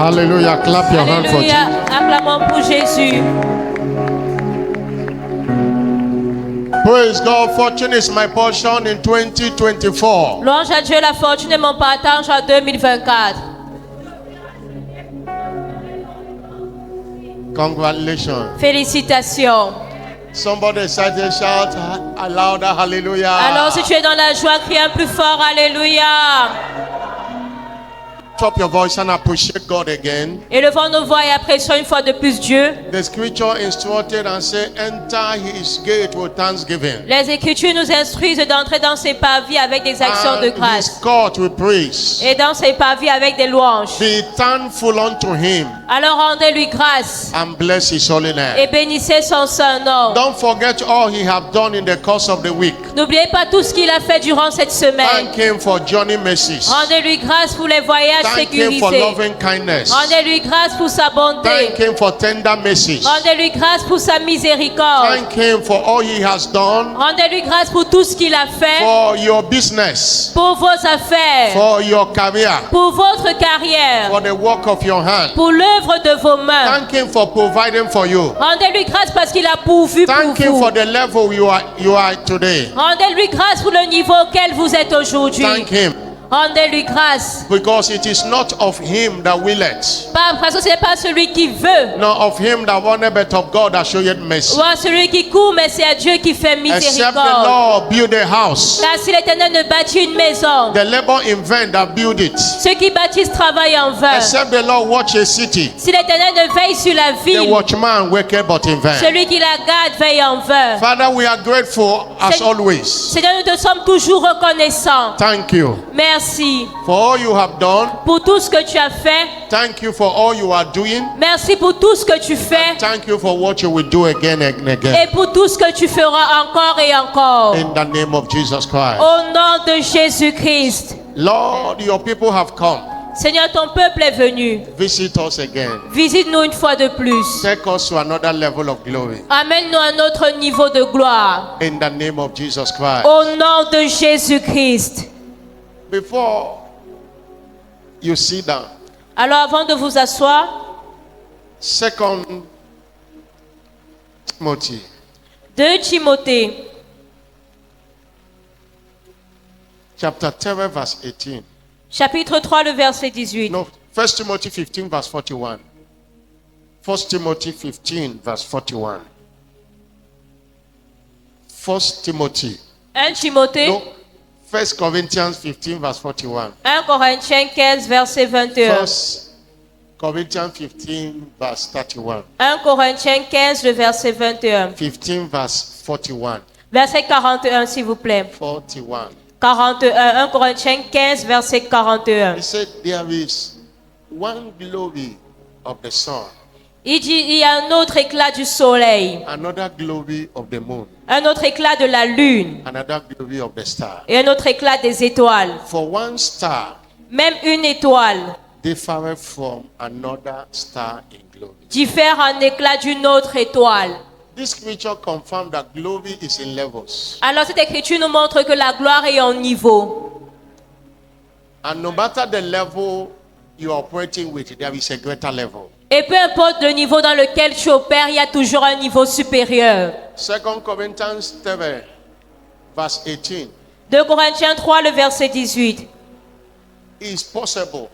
Hallelujah. Clap your hand for Alléluia. Jesus. Acclamons pour Jésus. Praise God. Fortune is my portion in 2024. Louange à Dieu, la fortune est mon partage en 2024. Congratulations. Félicitations. Somebody excited, shout a louder hallelujah. Alors si tu es dans la joie, crie un plus fort Alléluia. Top your voice and appreciate God again. Élevons nos voix et apprécions une fois de plus Dieu. The scripture instructed and say, enter his gate with thanksgiving. Les Écritures nous instruisent d'entrer dans ses parvis avec des actions de And his grâce. court with praise. Et dans ses parvis avec des louanges. Be thankful unto him Alors rendez-lui grâce and bless his holy et name. bénissez son saint nom. Don't forget all he have done in the course of the week. N'oubliez pas tout ce qu'il a fait durant cette semaine. Thank him for journey mercies. Rendez-lui grâce pour les voyages Thank him for sécurisés. loving kindness. Rendez-lui grâce pour sa bonté. Thank him for tender mercies. Rendez-lui grâce pour sa miséricorde. Thank him for all he has done, Rendez-lui grâce pour tout ce qu'il a fait, for your business, pour vos affaires, for your career, pour votre carrière, for the work of your hand. pour l'œuvre de vos mains. Thank him for providing for you. Rendez-lui grâce parce qu'il a pourvu pour Thank him vous. for the level you are today. Rendez-lui grâce pour le niveau auquel vous êtes aujourd'hui. Thank him Rendez-lui grâce. because it is not of him that willeth, Parce que ce n'est pas celui qui veut, nor of him that wanteth, but of God that showeth mercy. ou à celui qui court, mais c'est à Dieu qui fait Except the miséricorde. Lord build a house, Car si l'Éternel ne bâtit une maison, the labor in vain that build it. ceux qui bâtissent travaillent en vain. Except the Lord watch a city, Si l'Éternel ne veille sur la the ville, watchman waketh but in vain. celui qui la garde veille en vain. Father, we are grateful as C'est- always. Seigneur, nous te sommes toujours reconnaissants. Thank you Merci for all you have done. pour tout ce que tu as fait. Thank you for all you are doing. Merci pour tout ce que tu fais Thank you for what you will do again and again. et pour tout ce que tu feras encore et encore. In the name of Jesus Christ. Au nom de Jésus-Christ. Lord, your people have come. Seigneur, ton peuple est venu. Visit us again. Visite-nous une fois de plus. Take us to another level of glory. Amène-nous à notre niveau de gloire. In the name of Jesus Christ. Au nom de Jésus-Christ. Before you sit down, Alors avant de vous asseoir, 2 Timothy 2 Timothée, chapter 3 verse 18. chapitre 3, le verset 18. No, 1 Timothy 15 verse 41. 1 Timothy 15 verse 41. 1 Timothy. 1 Timothée, No, 1 Corinthians 15 verse 41. 1 Corinthiens 15, verset 21. 1 Corinthians 15 verse 31. 1 Corinthiens 15, le verset 21. 15 verse 41. Verset 41, s'il vous plaît. 41. 41, 1 Corinthiens 15, verset 41. He said there is one glory of the sun, Il dit, il y a un autre éclat du soleil, another glory of the moon, un autre éclat de la lune another glory of the star. et un autre éclat des étoiles. For one star Même une étoile differeth from another star in glory. diffère en éclat d'une autre étoile. This scripture confirms that glory is in levels. Alors cette écriture nous montre que la gloire est en niveau. And no matter the level you are operating with, there is a greater level. Et peu importe le niveau dans lequel tu opères, il y a toujours un niveau supérieur. 2 Corinthians 3 verse 18. 2 Corinthiens 3, le verset 18. It is possible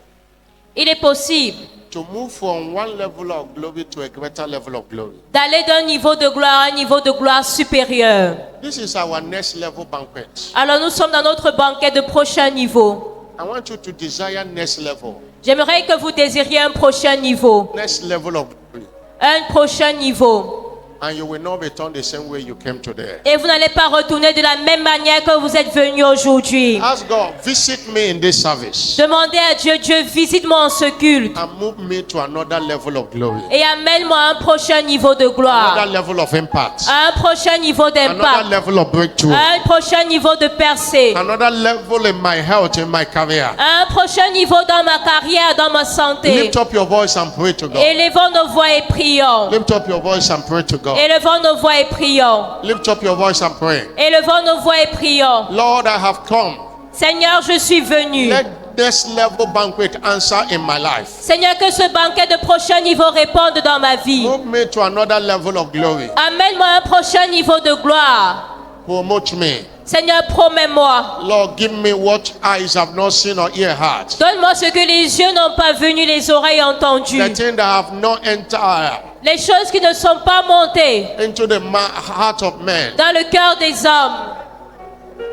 Il est possible to move from one level of glory to a greater level of glory. d'aller d'un niveau de gloire à un niveau de gloire supérieur. This is our next level banquet. Alors nous sommes dans notre banquet de prochain niveau. I want you to desire next level. J'aimerais que vous désiriez un prochain niveau. Next level of glory. Un prochain niveau. And you will not return the same way you came today. Et vous n'allez pas retourner de la même manière que vous êtes venu aujourd'hui. Ask God, visit me in this service Demandez à Dieu, Dieu, visite-moi en ce culte. and move me to another level of glory. Et amène-moi à un prochain niveau de gloire. Another level of impact. À un prochain niveau Another d'impact. level of breakthrough. À un prochain niveau de percée. Another level in my health, in my career. À un prochain niveau dans ma carrière, dans ma santé. Lift up your voice and pray to God. Élevons nos voix et prions. Lift up your voice and pray to God. Élevons nos voix et prions. Lift up your voice and pray. Élevons nos voix et prions. Lord, I have come. Seigneur, je suis venu. Let next level banquet answer in my life. Seigneur, que ce banquet de prochain niveau réponde dans ma vie. Move me to another level of glory. Amène-moi à un prochain niveau de gloire. Promote me. Seigneur, promets-moi. Lord, give me what eyes have not seen or ear heard. Donne-moi ce que les yeux n'ont pas vu ni les oreilles entendu. The things that have not entered Les choses qui ne sont pas montées into the heart of man. dans le cœur des hommes.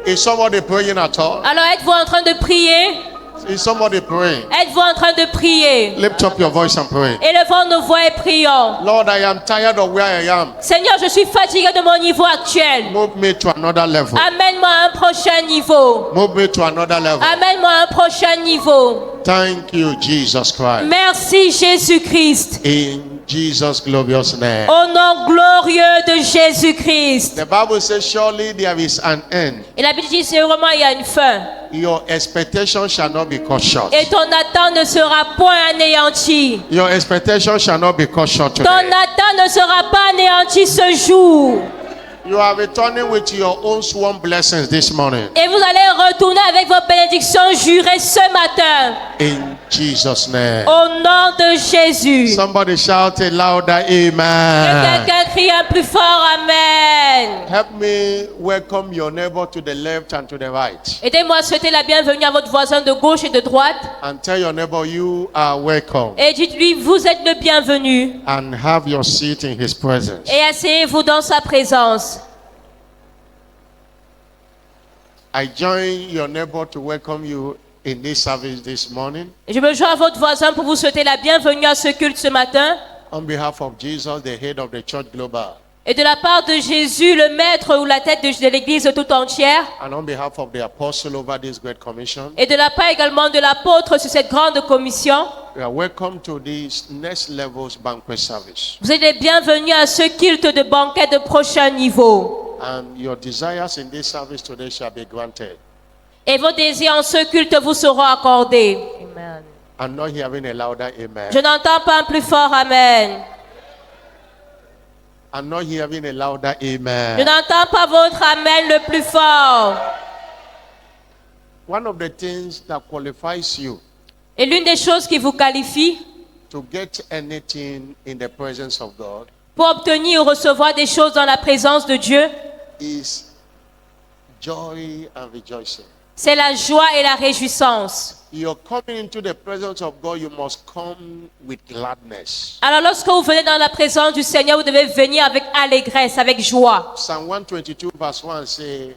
Is somebody praying at all? Alors êtes-vous en train de prier? Is somebody praying? Êtes-vous en train de prier? Lift up your voice and pray. Élevons nos voix et prions. Lord, I am tired of where I am. Seigneur, je suis fatigué de mon niveau actuel. Move me to another level. Amène-moi à un prochain niveau. Move me to another level. Amène-moi à un prochain niveau. Thank you, Jesus Christ. Merci Jésus-Christ. In Jesus' glorious name. Au nom glorieux de Jésus-Christ. The Bible says, surely there is an end. Et la Bible dit, c'est vraiment, il y a une fin. Your expectation shall not be cut short. Et ton attente ne sera point anéantie. Your expectation shall not be cut short Ton today. attente ne sera pas anéantie ce jour. You are returning with your own sworn blessings this morning. Et vous allez retourner avec vos bénédictions jurées ce matin. In Jesus' name. Au nom de Jésus. Somebody shout it louder, Que amen. quelqu'un crie un plus fort Amen. Help me welcome your neighbor to the left and to the right. Aidez-moi à souhaiter la bienvenue à votre voisin de gauche et de droite. And tell your neighbor you are welcome. Et dites-lui, vous êtes le bienvenu. And have your seat in his presence. Et asseyez-vous dans sa présence. I join your neighbor to welcome you in this service this morning. Je me joins à votre voisin pour vous souhaiter la bienvenue à ce culte ce matin. On behalf of Jesus, the head of the church global. Et de la part de Jésus, le maître ou la tête de l'Église tout entière. And on behalf of the apostle over this great commission. Et de la part également de l'apôtre sur cette grande commission. You are welcome to this next level's banquet service. Vous êtes les bienvenus à ce culte de banquet de prochain niveau. And your desires in this service today shall be granted. Et vos désirs en ce culte vous seront accordés. Amen. I'm not hearing a louder amen. Je n'entends pas un plus fort Amen. I'm not hearing a louder Je amen. n'entends pas votre Amen le plus fort. One of the things that qualifies you Et l'une des choses qui vous qualifie to get anything in the presence of God pour obtenir ou recevoir des choses dans la présence de Dieu, is joy and rejoicing. c'est la joie et la réjouissance. You're coming into the presence of God, you must come with gladness. Alors lorsque vous venez dans la présence du Seigneur, vous devez venir avec allégresse, avec joie. Psalm 122 verse 1 say,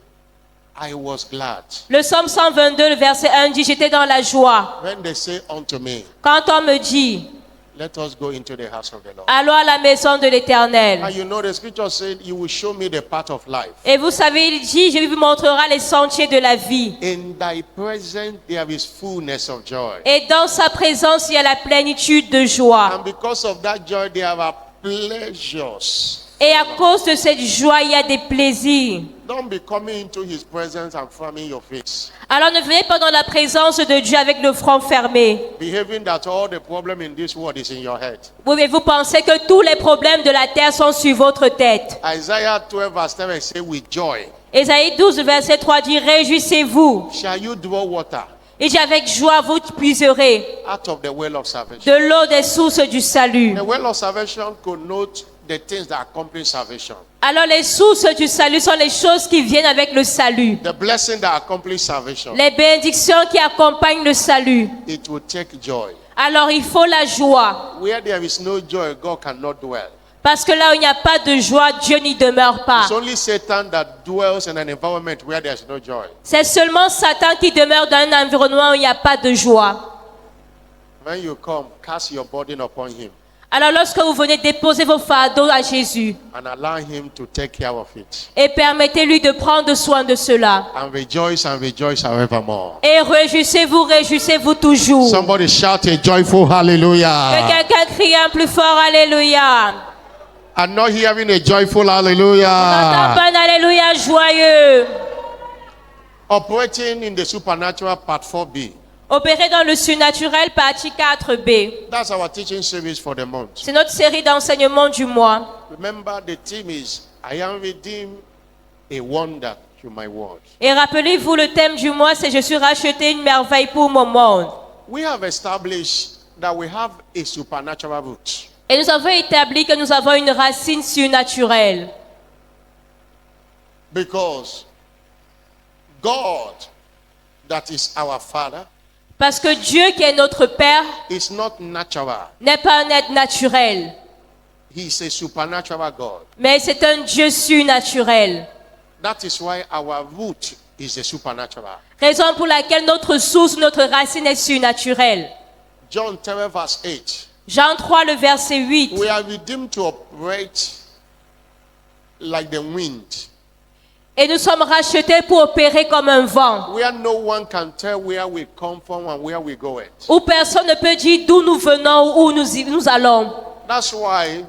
I was glad Le psaume 122, le verset 1 dit, j'étais dans la joie. when they say unto me, Quand on me dit, let us go into the house of the Lord. allons à la maison de l'Éternel. And you know the scripture said, you will show me the path of life. Et vous savez, il dit, je vous montrera les sentiers de la vie. In thy presence there is fullness of joy. Et dans sa présence, il y a la plénitude de joie. And because of that joy, there are pleasures. Et à cause de cette joie, il y a des plaisirs. Don't be coming into his presence and frowning your face, Alors ne venez pas dans la présence de Dieu avec le front fermé. behaving that all the problem in this world is in your head. Pouvez-vous penser que tous les problèmes de la terre sont sur votre tête? Isaiah 12 verse 7 say, with joy Ésaïe 12, verset 3 dit, réjouissez-vous. shall you draw water Et dit, avec joie, vous puiserez out of the well of salvation. de l'eau des sources du salut. The well of salvation connotes the things that accompany salvation. Alors les sources du salut sont les choses qui viennent avec le salut. The blessing that accompanies salvation. Les bénédictions qui accompagnent le salut. It will take joy. Alors il faut la joie. Where there is no joy, God cannot dwell. Parce que là où il n'y a pas de joie, Dieu n'y demeure pas. It's only Satan that dwells in an environment where there is no joy. C'est seulement Satan qui demeure dans un environnement où il n'y a pas de joie. When you come, cast your burden upon him Alors lorsque vous venez déposer vos fardeaux à Jésus and allow him to take care of it. et permettez-lui de prendre soin de cela. And rejoice forevermore. Et réjouissez-vous toujours. Somebody shout a joyful Que hallelujah. quelqu'un crie un plus fort Alléluia. I'm not hearing a joyful N'entends hallelujah. pas un Alléluia joyeux. Operating in the supernatural part 4B. Opérer dans le surnaturel, partie 4B. That's our teaching series for the month. C'est notre série d'enseignement du mois. Remember, the theme is I am redeemed, a wonder to my world. Et rappelez-vous, le thème du mois, c'est Je suis racheté, une merveille pour mon monde. We have established that we have a supernatural root. Et nous avons établi que nous avons une racine surnaturelle. Because God, that is our Father, Parce que Dieu qui est notre Père is not natural. n'est pas un être naturel, He is a supernatural God. mais c'est un Dieu surnaturel. That is why our root is a supernatural. Raison pour laquelle notre source, notre racine est surnaturelle. John 10 verse 8. Jean 3, le verset 8. We are redeemed to operate like the wind, Et nous sommes rachetés pour opérer comme un vent, where no one can tell where we come from and where we go at. où personne ne peut dire d'où nous venons ou où nous allons. That's why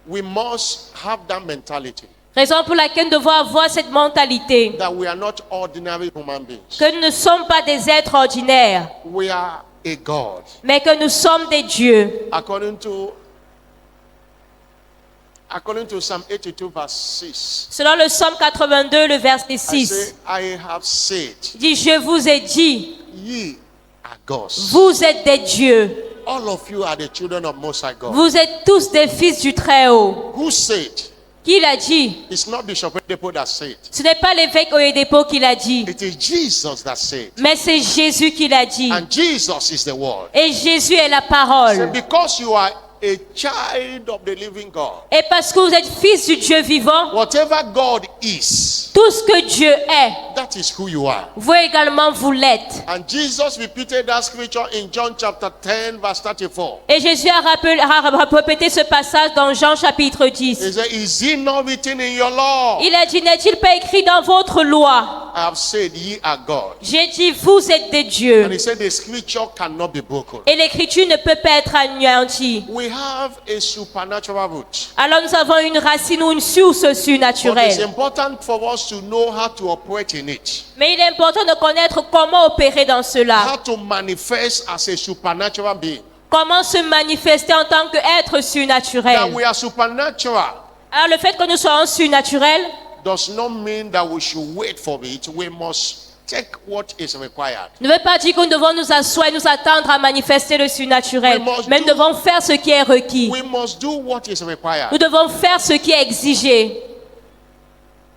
we must have that mentality Raison pour laquelle nous devons avoir cette mentalité that we are not ordinary human beings. que nous ne sommes pas des êtres ordinaires, We are a God. mais que nous sommes des dieux. According to Psalm 82 verse 6. Selon le psaume 82, le verset I 6, say, I have said, il dit, je vous ai dit, ye are gods. vous êtes des dieux. All of you are the children of Most High God. Vous êtes tous des fils du Très-Haut. Who said? Qui l'a dit? It's not Bishop Oyedepo that said. Ce n'est pas l'évêque Oyedepo qui l'a dit, It is Jesus that said. mais c'est Jésus qui l'a dit. And Jesus is the word. Et Jésus est la So parole. because you are a child of the living God, Et parce que vous êtes fils du Dieu vivant, whatever God is, tout ce que Dieu est, that is who you are. vous également vous l'êtes. And Jesus repeated that scripture in John chapter 10 verse 34. Et Jésus a répété ce passage dans Jean chapitre 10. He said, is it not written in your law? Il a dit, n'est-il pas écrit dans votre loi? I have said, ye are God. J'ai dit, vous êtes des And dieux. he said, the scripture cannot be broken. Et l'écriture ne peut pas être anéantie. We have a supernatural root. Alors nous avons une racine ou une source But it's surnaturelle. important for us to know how to operate in it. Mais il est important de connaître comment opérer dans cela. How to manifest as a supernatural being. Comment se manifester en tant qu'être That surnaturel. we are supernatural Alors le fait que nous soyons surnaturels does not mean that we should wait for it. We must take what is required. ne veut pas dire que nous devons nous asseoir et nous attendre à manifester le surnaturel. We must Mais nous do- devons faire ce qui est requis. We must do what is Nous required devons faire ce qui est exigé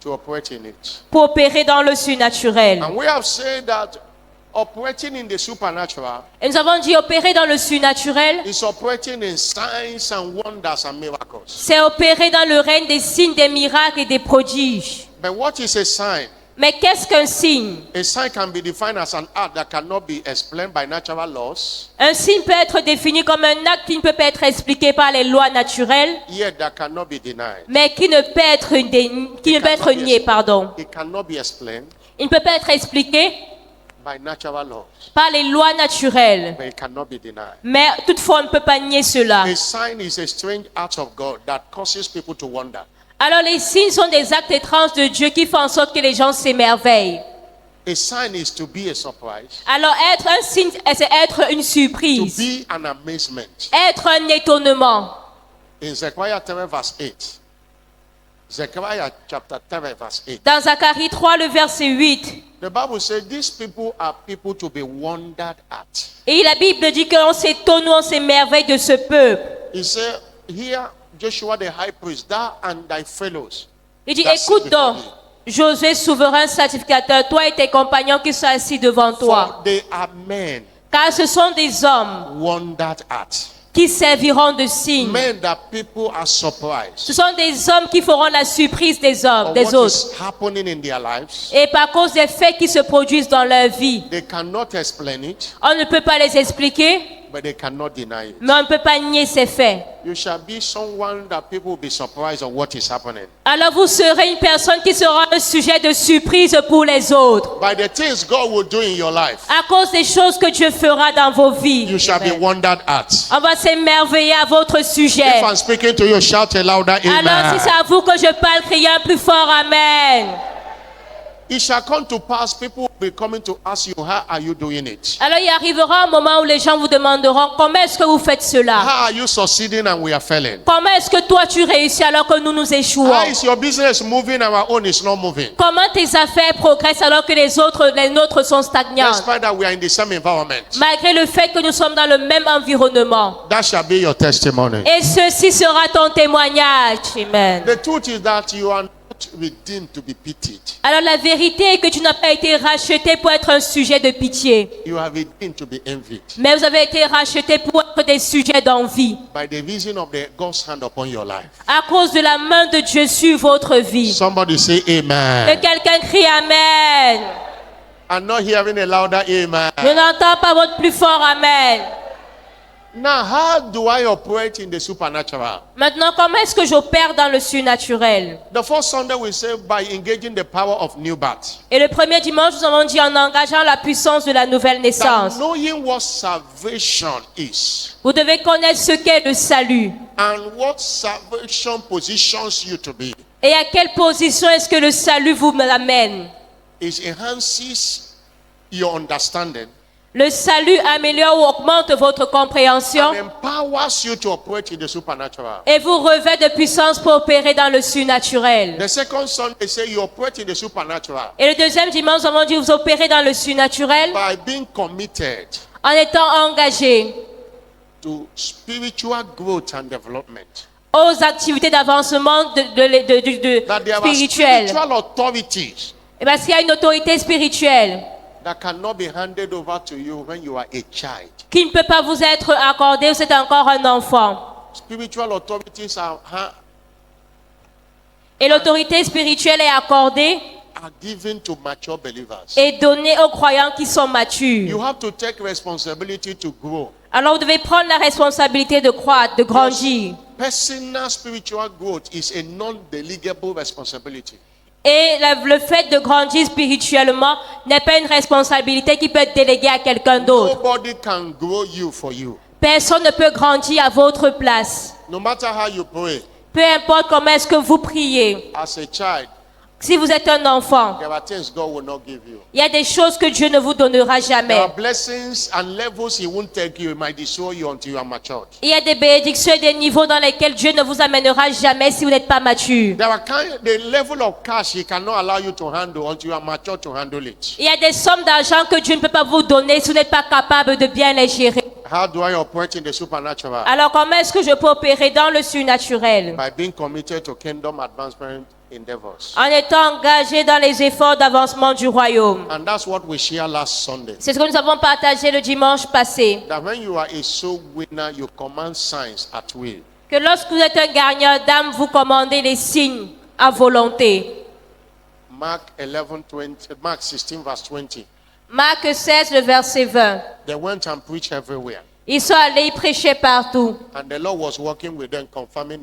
to operate in it. pour opérer dans le surnaturel. And we have said that operating in the supernatural Et nous avons dit opérer dans le surnaturel, is operating in signs and wonders and miracles. c'est opérer dans le règne des signes, des miracles et des prodiges. But what is a sign? Mais qu'est-ce qu'un signe? A sign can be defined as an act that cannot be explained by natural laws, Un signe peut être défini comme un acte qui ne peut pas être expliqué par les lois naturelles, yet that cannot be denied. mais qui ne peut être, nié. Pardon. It cannot be explained Il ne peut pas être expliqué by natural laws, par les lois naturelles, but it cannot be denied. mais toutefois on ne peut pas nier cela. A sign is a strange act of God that causes people to wonder. Alors les signes sont des actes étranges de Dieu qui font en sorte que les gens s'émerveillent. A sign is to be a surprise, Alors être un signe, c'est être une to surprise, be an amazement. être un étonnement. In Zechariah 10 verse 8, Zechariah chapter 10 verse 8, Dans Zacharie 3, le verset 8, the Bible says these people are people to be wondered at. et la Bible dit que l'on s'étonne, on s'émerveille de ce peuple. He said, here Joshua the high priest, thou and thy fellows. Il dit, That's écoute it donc, before Josué, souverain sacrificateur, toi et tes compagnons qui sont assis devant toi. For they are men Car ce sont des hommes wondered at. qui serviront de signes. Men that people are surprised Ce sont des hommes qui feront la surprise des hommes, of des what autres. is happening in their lives. Et par cause des faits qui se produisent dans leur vie, They cannot explain it, on ne peut pas les expliquer, but they cannot deny it. mais on ne peut pas nier ces faits. You shall be someone that people will be surprised of what is happening. Alors vous serez une personne qui sera un sujet de surprise pour les autres. By the things God will do in your life, À cause des choses que Dieu fera dans vos vies, you shall be Amen. wondered at. On va s'émerveiller à votre sujet. If I'm speaking to you, shout a louder Alors si c'est amen. à vous que je parle, criez un plus fort Amen. it shall come to pass, people will be coming to ask you, how are you doing it? Alors il arrivera un moment où les gens vous demanderont comment est-ce que vous faites cela? How are you succeeding and we are failing? Comment est-ce que toi tu réussis alors que nous nous échouons? How is your business moving and our own is not moving? Comment tes affaires progressent alors que les nôtres sont stagnantes? Despite that we are in the same environment. Malgré le fait que nous sommes dans le même environnement. That shall be your testimony. Et ceci sera ton témoignage. Amen. The truth is that you are not redeemed to be pitied. Alors la vérité est que tu n'as pas été racheté pour être un sujet de pitié. You are redeemed to be envied Mais vous avez été racheté pour être des sujets d'envie. by the reason of the God's hand upon your life. À cause de la main de Dieu sur votre vie. Somebody say Que amen. quelqu'un crie Amen. I'm not hearing a louder amen. Je n'entends pas votre plus fort Amen. Now, how do I operate in the supernatural? Maintenant, comment est-ce que j'opère dans le surnaturel? The first Sunday we say by engaging the power of new birth. Et le premier dimanche, nous avons dit en engageant la puissance de la nouvelle That naissance. knowing what salvation is Vous devez connaître ce qu'est le salut. and what salvation positions you to be. Et à quelle position est-ce que le salut vous amène? It enhances your understanding Le salut améliore ou augmente votre compréhension and empowers you to operate in the supernatural. et vous revêt de puissance pour opérer dans le surnaturel. The second Sunday say you operate in the supernatural Et le deuxième dimanche, nous avons dit vous opérez dans le surnaturel by being committed en étant engagé to spiritual growth and development. aux activités d'avancement That there are spirituelles. spiritual authorities Et parce qu'il y a une autorité spirituelle that cannot be handed over to you when you are a child. qui ne peut pas vous être accordée, vous êtes encore un enfant. Spiritual authorities Et l'autorité spirituelle est accordée are given to mature believers. et donnée aux croyants qui sont You matures. have to take responsibility to grow. Alors vous devez prendre la responsabilité de croître, de grandir. Personal spiritual growth is a non-delegable responsibility. Et le fait de grandir spirituellement n'est pas une responsabilité qui peut être déléguée à quelqu'un d'autre. Nobody can grow you for you. Personne ne peut grandir à votre place. No matter how you pray, Peu importe comment est-ce que vous priez. as a child, Si vous êtes un enfant, there are things God will not give you. il y a des choses que Dieu ne vous donnera There jamais. are blessings and levels He won't take you. He might destroy you until you are matured. Il y a des bénédictions et des niveaux dans lesquels Dieu ne vous amènera jamais si vous n'êtes pas mature. There are the level of cash He cannot allow you to handle until you are mature to handle it. Il y a des sommes d'argent que Dieu ne peut pas vous donner si vous n'êtes pas capable de bien les gérer. How do I operate in the supernatural? Alors comment est-ce que je peux opérer dans le surnaturel? By being committed to kingdom advancement endeavors. En étant engagé dans les efforts d'avancement du royaume. And that's what we share last Sunday. C'est ce que nous avons partagé le dimanche passé. That when you are a soul winner, you command signs at will. Que lorsque vous êtes un gagnant d'âme, vous commandez les signes à volonté. Mark 16 verse 20. Marc 16, le verset 20. They went and preached everywhere. Ils sont allés prêcher partout. And the Lord was working with them, confirming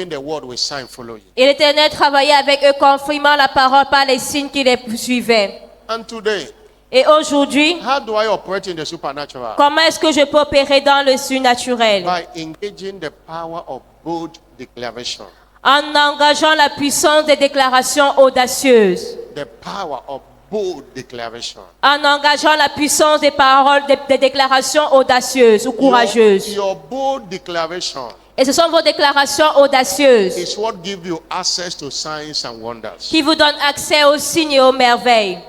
the word with sign following. Et l'Éternel travaillait avec eux, confirmant la parole par les signes qui les suivaient. And today, Et aujourd'hui, how do I operate in the supernatural? comment est-ce que je peux opérer dans le surnaturel? By engaging the power of bold declaration. En engageant la puissance des déclarations audacieuses. The power of bold declaration. En engageant la puissance des paroles, des déclarations audacieuses ou courageuses. Your bold declaration Et ce sont vos déclarations audacieuses is what gives you access to signs and wonders. qui vous donnent accès aux signes et aux merveilles.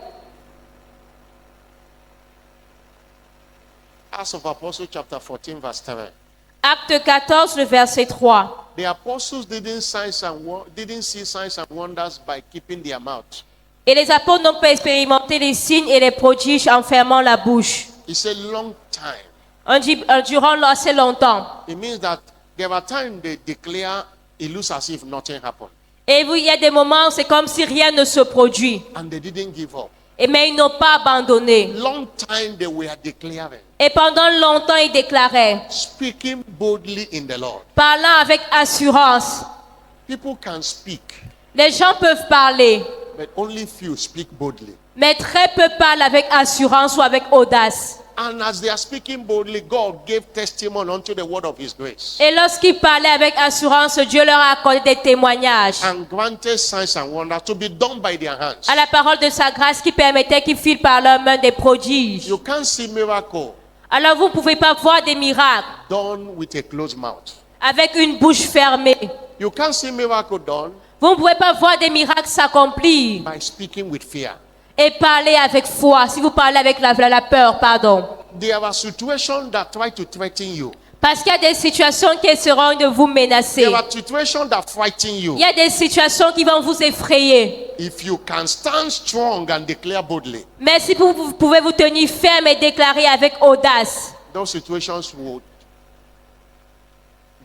Acts of Apostles chapter 14 verse 3. Acte 14, le verset 3. The apostles didn't see signs and wonders by keeping their mouth. Et les apôtres n'ont pas expérimenté les signes et les prodiges en fermant la bouche. It's a long time. Durant assez longtemps. It means that there are times they declare it looks as if nothing happened. Et il y a des moments, c'est comme si rien ne se produit. And they didn't give up. Mais ils n'ont pas abandonné. Long time they were declaring. Et pendant longtemps, ils déclaraient, Speaking boldly in the Lord. parlant avec assurance. People can speak, Les gens peuvent parler, but only few speak boldly. mais très peu parlent avec assurance ou avec audace. And as they are speaking boldly, God gave testimony unto the word of his grace. Et lorsqu'ils parlaient avec assurance, Dieu leur a accordé des témoignages And granted signs and wonders to be done by their hands. à la parole de sa grâce qui permettait qu'ils firent par leurs mains des prodiges. You can't see miracle Alors vous ne pouvez pas voir des miracles done with a closed mouth. avec une bouche fermée. You can't see miracle done Vous ne pouvez pas voir des miracles s'accomplir by speaking with fear. et parler avec foi. Si vous parlez avec la peur, pardon. There are situations that try to threaten you. Parce qu'il y a des situations qui essaieront de vous menacer. There are situations that frighten you. Il y a des situations qui vont vous effrayer. If you can stand strong and declare boldly, Mais si vous pouvez vous tenir ferme et déclarer avec audace, those situations will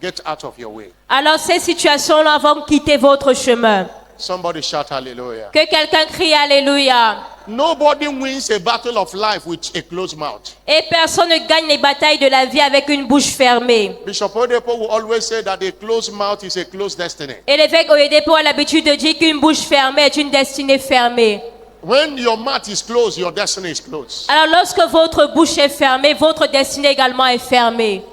get out of your way. alors ces situations-là vont quitter votre chemin. Somebody shout hallelujah. Que quelqu'un crie Alléluia. Nobody wins a battle of life with a closed mouth. Et personne ne gagne les batailles de la vie avec une bouche fermée. Bishop Oyedepo will always say that a closed mouth is a closed destiny. Et l'évêque Oyedepo a l'habitude de dire qu'une bouche fermée est une destinée fermée. When your mouth is closed, your destiny is closed. Alors lorsque votre bouche est fermée, votre destinée également est fermée.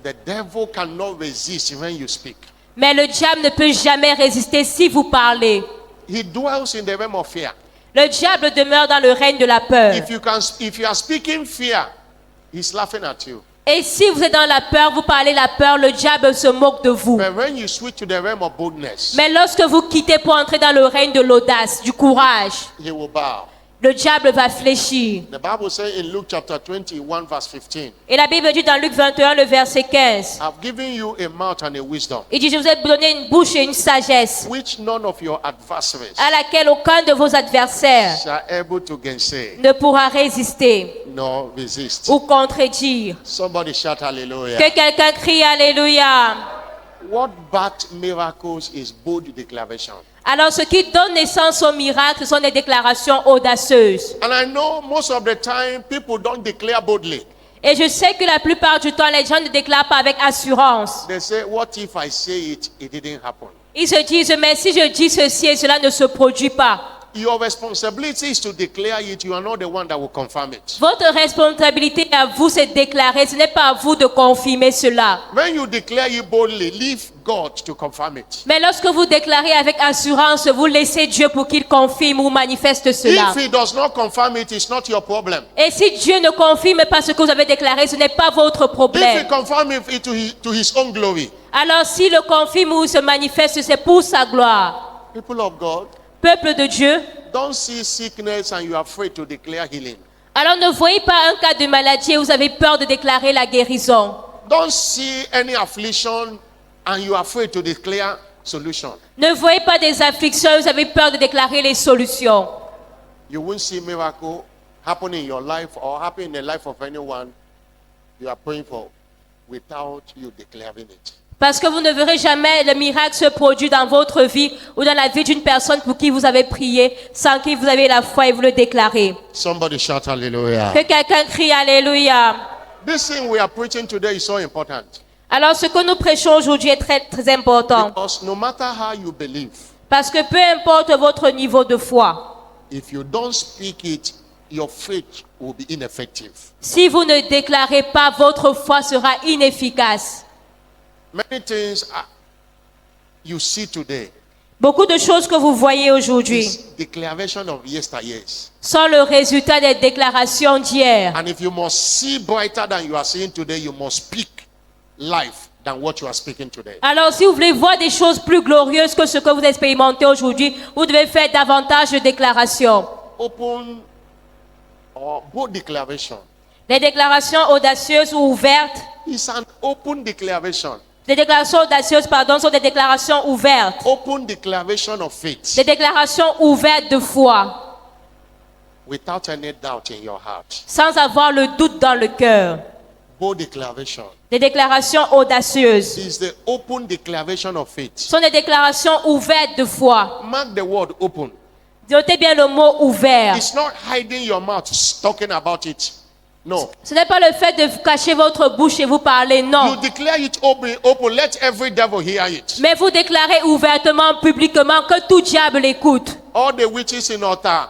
The devil cannot resist when you speak. Mais le diable ne peut jamais résister si vous parlez. He dwells in the realm of fear. Le diable demeure dans le règne de la peur. If you are speaking fear, he's laughing at you. Et si vous êtes dans la peur, vous parlez la peur, le diable se moque de vous. But when you switch to the realm of boldness, Mais lorsque vous quittez pour entrer dans le règne de l'audace, du courage, he will bow. le diable va fléchir. The Bible says in Luke chapter 21 verse 15, Et la Bible dit dans Luc 21, le verset 15, I've given you a mouth and a wisdom, il dit, je vous ai donné une bouche et une sagesse which none of your adversaries à laquelle aucun de vos adversaires shall able to gainsay, ne pourra résister nor resist. ou contredire. Somebody shout hallelujah. Que quelqu'un crie Alléluia. What birth miracles is bold declaration. Alors ce qui donne naissance au miracle, ce sont des déclarations audacieuses. And I know most of the time people don't declare boldly. Et je sais que la plupart du temps, les gens ne déclarent pas avec assurance. They say, what if I say it, it didn't happen? Ils se disent, mais si je dis ceci et cela ne se produit pas. Your responsibility is to declare it. You are not the one that will confirm it. Votre responsabilité à vous, c'est de déclarer. Ce n'est pas à vous de confirmer cela. When you declare it boldly, leave God to confirm it. Mais lorsque vous déclarez avec assurance, vous laissez Dieu pour qu'il confirme ou manifeste cela. If he does not confirm it, it's not your problem. Et si Dieu ne confirme pas ce que vous avez déclaré, ce n'est pas votre If he problème. confirms it to his own glory, Alors s'il le confirme ou se manifeste, c'est pour sa gloire. people of God, Peuple de Dieu, don't see sickness and you are afraid to declare healing. alors ne voyez pas un cas de maladie et vous avez peur de déclarer la guérison. Don't see any affliction and you are afraid to declare solution. Ne voyez pas des afflictions et vous avez peur de déclarer les solutions. You won't see miracle happen in your life or happen in the life of anyone you are praying for without you declaring it. Parce que vous ne verrez jamais le miracle se produire dans votre vie ou dans la vie d'une personne pour qui vous avez prié sans que vous avez la foi et vous le déclarez. Somebody shout hallelujah. Que quelqu'un crie Alléluia. This thing we are preaching today is so important. Alors ce que nous prêchons aujourd'hui est très, très important. Because no matter how you believe, Parce que peu importe votre niveau de foi, if you don't speak it, your faith will be ineffective. si vous ne déclarez pas, votre foi sera inefficace. Many things you see today Beaucoup de choses que vous voyez aujourd'hui is declaration of yesteryears. sont le résultat des déclarations d'hier. And if you must see brighter than you are seeing today, you must speak life than what you are speaking today. Alors si vous voulez voir des choses plus glorieuses que ce que vous expérimentez aujourd'hui, vous devez faire davantage de déclarations. Open or bold declaration Les déclarations audacieuses ou ouvertes, is an open declaration. les déclarations audacieuses, pardon, sont des déclarations ouvertes. Open declaration of faith Des déclarations ouvertes de foi, without any doubt in your heart. sans avoir le doute dans le cœur. Bold declaration Des déclarations audacieuses is the open declaration of faith. sont des déclarations ouvertes de foi. Mark the word open. Notez bien le mot ouvert. It's not hiding your mouth talking about it. No. Ce n'est pas le fait de cacher votre bouche et vous parler, You non. declare it open. Let every devil hear it. Mais vous déclarez ouvertement, publiquement, que tout diable écoute. All the witches in altar,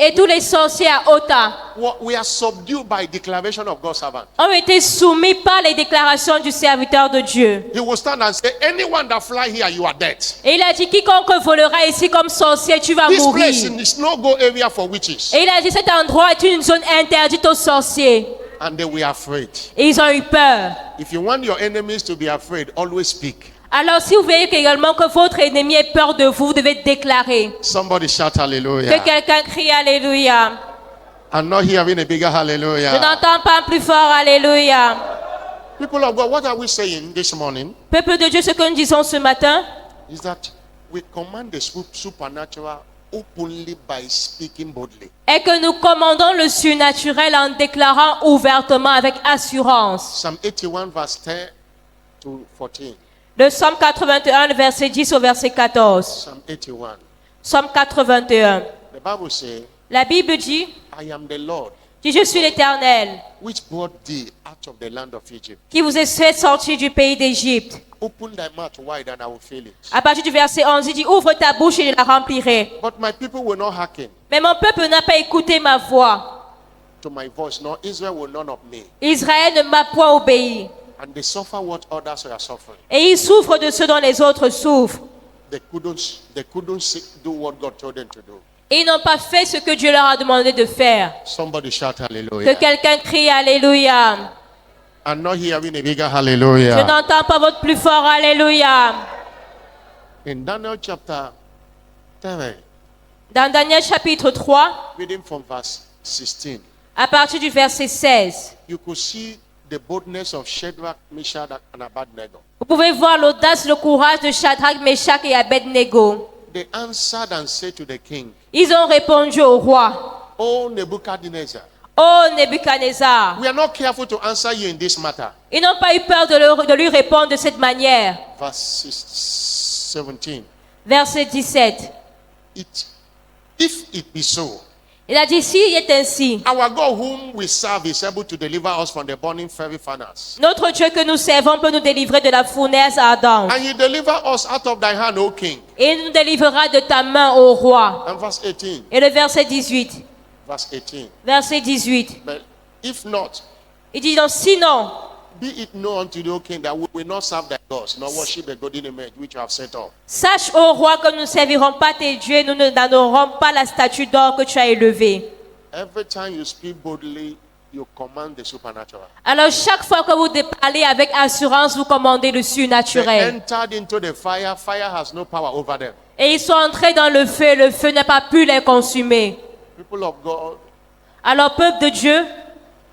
Et tous les sorciers à Ota We are subdued by declaration of God's servant. ont été soumis par les déclarations du serviteur de Dieu. He will stand and say, anyone that fly here, you are dead. Et il a dit, quiconque volera ici comme sorcier, tu vas This place mourir. is no-go area for witches. Et il a dit, cet endroit est une zone interdite aux sorciers. And they were afraid. Et ils ont eu peur. If you want your enemies to be afraid, always speak. Alors si vous voyez également que votre ennemi ait peur de vous, vous devez déclarer. Somebody shout Que hallelujah. quelqu'un crie Alléluia. I'm not hearing a bigger Je hallelujah. n'entends pas plus fort Alléluia. People of God, what are we saying this morning? Peuple de Dieu, ce que nous disons ce matin, Is that we command the supernatural openly by speaking boldly. est que nous commandons le surnaturel en déclarant ouvertement avec assurance. Psalm 81 verse 10 to 14. Le Psaume 81, le verset 10 au verset 14. Psalm 81. Psaume 81. The Bible says, La Bible dit, I am the Lord je suis l'Éternel, which brought thee out of the land of Egypt. qui vous ai fait sortir du pays d'Égypte. Open thy mouth wide and I will fill it. À partir du verset 11, il dit, ouvre ta bouche et je la remplirai. But my people will not hearken Mais mon peuple n'a pas écouté ma voix. to my voice, nor Israel will none of me. Israël ne m'a point obéi. And they suffer what others are suffering. Et ils souffrent de ce dont les autres souffrent. They couldn't do what God told them to do. Et ils n'ont pas fait ce que Dieu leur a demandé de faire. Somebody shout Que hallelujah. quelqu'un crie Alléluia. I'm not hearing a bigger Je hallelujah. n'entends pas votre plus fort Alléluia. In Daniel chapter 10, Dans Daniel chapitre 3, reading from verse 16, à partir du verset 16, you could see the boldness of Shadrach, Meshach, and Abednego. vous pouvez voir l'audace, le courage de Shadrach, Meshach et Abednego. They answered and said to the king, Ils ont répondu au roi, O Nebuchadnezzar, ô Nebuchadnezzar. we are not careful to answer you in this matter. Ils n'ont pas eu peur de lui répondre de cette manière. Verse 17. Verset 17. If it be so, Il a dit, s'il est ainsi, our God whom we serve is able to deliver us from the burning fiery furnace. notre Dieu que nous servons peut nous délivrer de la fournaise ardente. And you deliver us out of thy hand, O king. Et il nous délivrera de ta main, ô roi. And verse 18. Et le verset 18. Verse 18. Verset 18. But if not, Il dit donc, sinon, be it known unto thee, O king, that we will not serve thy gods, nor worship the golden image which you have set up. sache, ô roi, que nous ne servirons pas tes dieux, nous n'adorerons pas la statue d'or que tu as élevée. Every time you speak boldly, you command the supernatural. Alors, chaque fois que vous parlez avec assurance, vous commandez le They surnaturel. entered into the fire. Fire has no power over them. Et ils sont entrés dans le feu n'a pas pu les consumer. People of God, Alors, peuple de Dieu,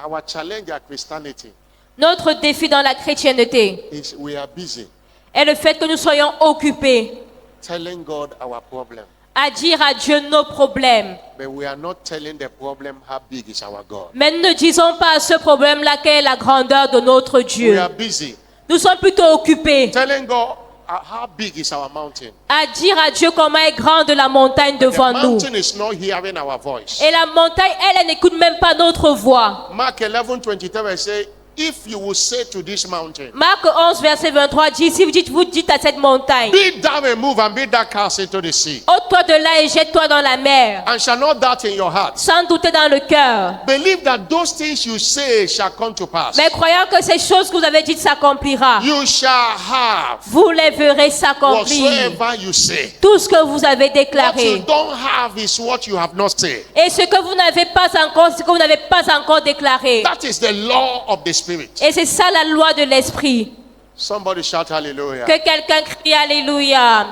our challenge at Christianity notre défi dans la chrétienté is we are busy est le fait que nous soyons occupés telling God our problem, à dire à Dieu nos problèmes. but we are not telling the problem how big is our God. Mais nous ne disons pas à ce problème-là quelle est la grandeur de notre We Dieu. are busy Nous sommes plutôt occupés telling God how big is our mountain. à dire à Dieu comment est grande la montagne The devant nous. mountain is not hearing our voice. Et la montagne, elle n'écoute même pas notre voix. Mark 11:23 say, if you will say to this mountain, Marc 11, verset 23 dit, si vous dites à cette montagne, be thou and move and be thou cast into the sea, ôte-toi de là et jette-toi dans la mer, and shall not doubt in your heart. sans douter dans le cœur. Believe that those things you say shall come to pass. Mais croyant que ces choses que vous avez dites s'accomplira, You shall have vous les verrez s'accomplir. whatsoever you say. Tout ce que vous avez What you déclaré. don't have is what you have not said. Et ce que vous n'avez pas encore, ce que vous n'avez pas encore déclaré. That is the law of the Spirit. Et c'est ça la loi de l'esprit. Somebody shout hallelujah. Que quelqu'un crie Alléluia.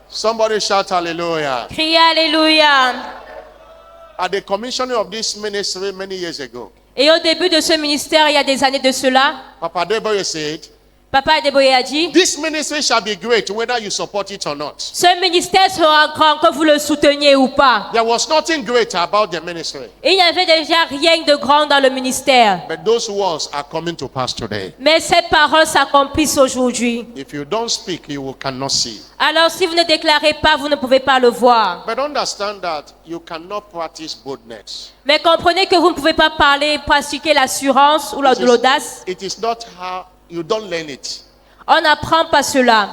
Somebody shout hallelujah. Crie Alléluia. At the commissioning of this ministry many years ago, Et au début de ce ministère, il y a des années de cela, Papa Deboye said, Papa Adeboye a dit, this ministry shall be great whether you support it or not. ce ministère sera grand que vous le souteniez ou pas. There was nothing great about the ministry, Et il n'y avait déjà rien de grand dans le ministère. but those words are coming to pass today. Mais ces paroles s'accomplissent aujourd'hui. If you don't speak, you cannot see. Alors si vous ne déclarez pas, vous ne pouvez pas le voir. But understand that you cannot practice boldness. Mais comprenez que vous ne pouvez pas parler, pratiquer l'assurance ou l'audace. It is not how you don't learn it. On n'apprend pas cela.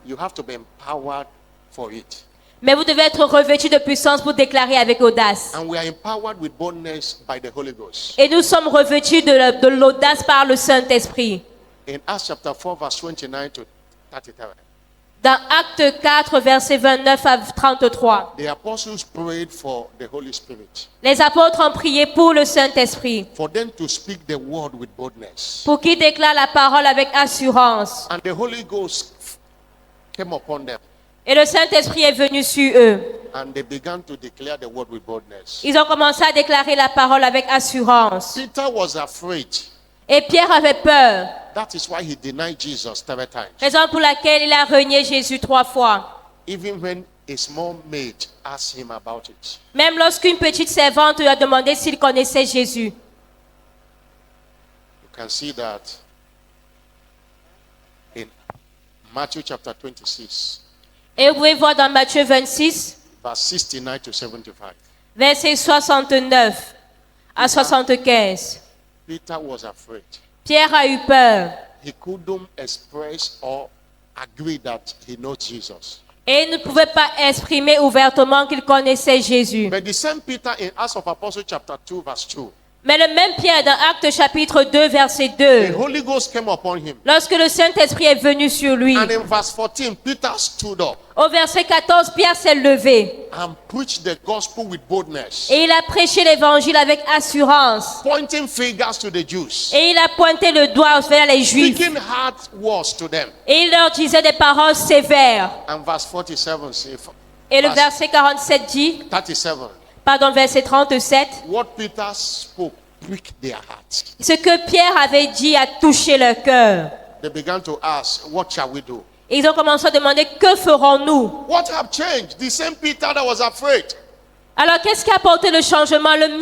You have to be empowered for it. Mais vous devez être revêtus de puissance pour déclarer avec audace. And we are empowered with boldness by the Holy Ghost. Et nous sommes revêtus de l'audace par le Saint-Esprit. In Acts chapter 4, verse 29 to 33, Dans Acte 4, versets 29 à 33, the apostles prayed for the Holy Spirit, les apôtres ont prié pour le Saint-Esprit, for them to speak the word with boldness. pour qu'il déclare la parole avec assurance. And the Holy Ghost came upon them, Et le Saint-Esprit est venu sur eux. and they began to declare the word with boldness. Ils ont commencé à déclarer la parole avec assurance. Peter was afraid. Et Pierre avait peur, That is why he denied Jesus 3 times. raison pour laquelle il a renié Jésus 3 fois. Even when a small maid asked him about it. Même lorsqu'une petite servante lui a demandé s'il connaissait Jésus. You can see that in Matthew chapter 26, Et vous pouvez voir dans Matthieu 26, verse 69 to 75. versets 69 à 75. Peter was afraid. Pierre a eu peur He couldn't express or agree that he knows Jesus. et il ne pouvait pas exprimer ouvertement qu'il connaissait Jésus. But the same Peter in Acts of Apostles chapter 2, verse 2, Mais le même Pierre dans Actes chapitre 2, verset the 2, Holy Ghost came upon him. lorsque le Saint-Esprit est venu sur lui, And in verse 14, Peter stood up au verset 14, Pierre s'est levé and preached the gospel with boldness, et il a prêché l'évangile avec assurance. pointing fingers to the Jews, Et il a pointé le doigt vers les Juifs speaking hard words to them. et il leur disait des paroles sévères. And verse 47 says, Et le verse verset 47 dit, 37, pardon, verset 37, what Peter spoke pricked their hearts. ce que Pierre avait dit a touché leur cœur. They began to ask, what shall we do? Et ils ont commencé à demander, que ferons-nous? What have changed? The same Peter that was afraid. Alors qu'est-ce qui a apporté le changement? Le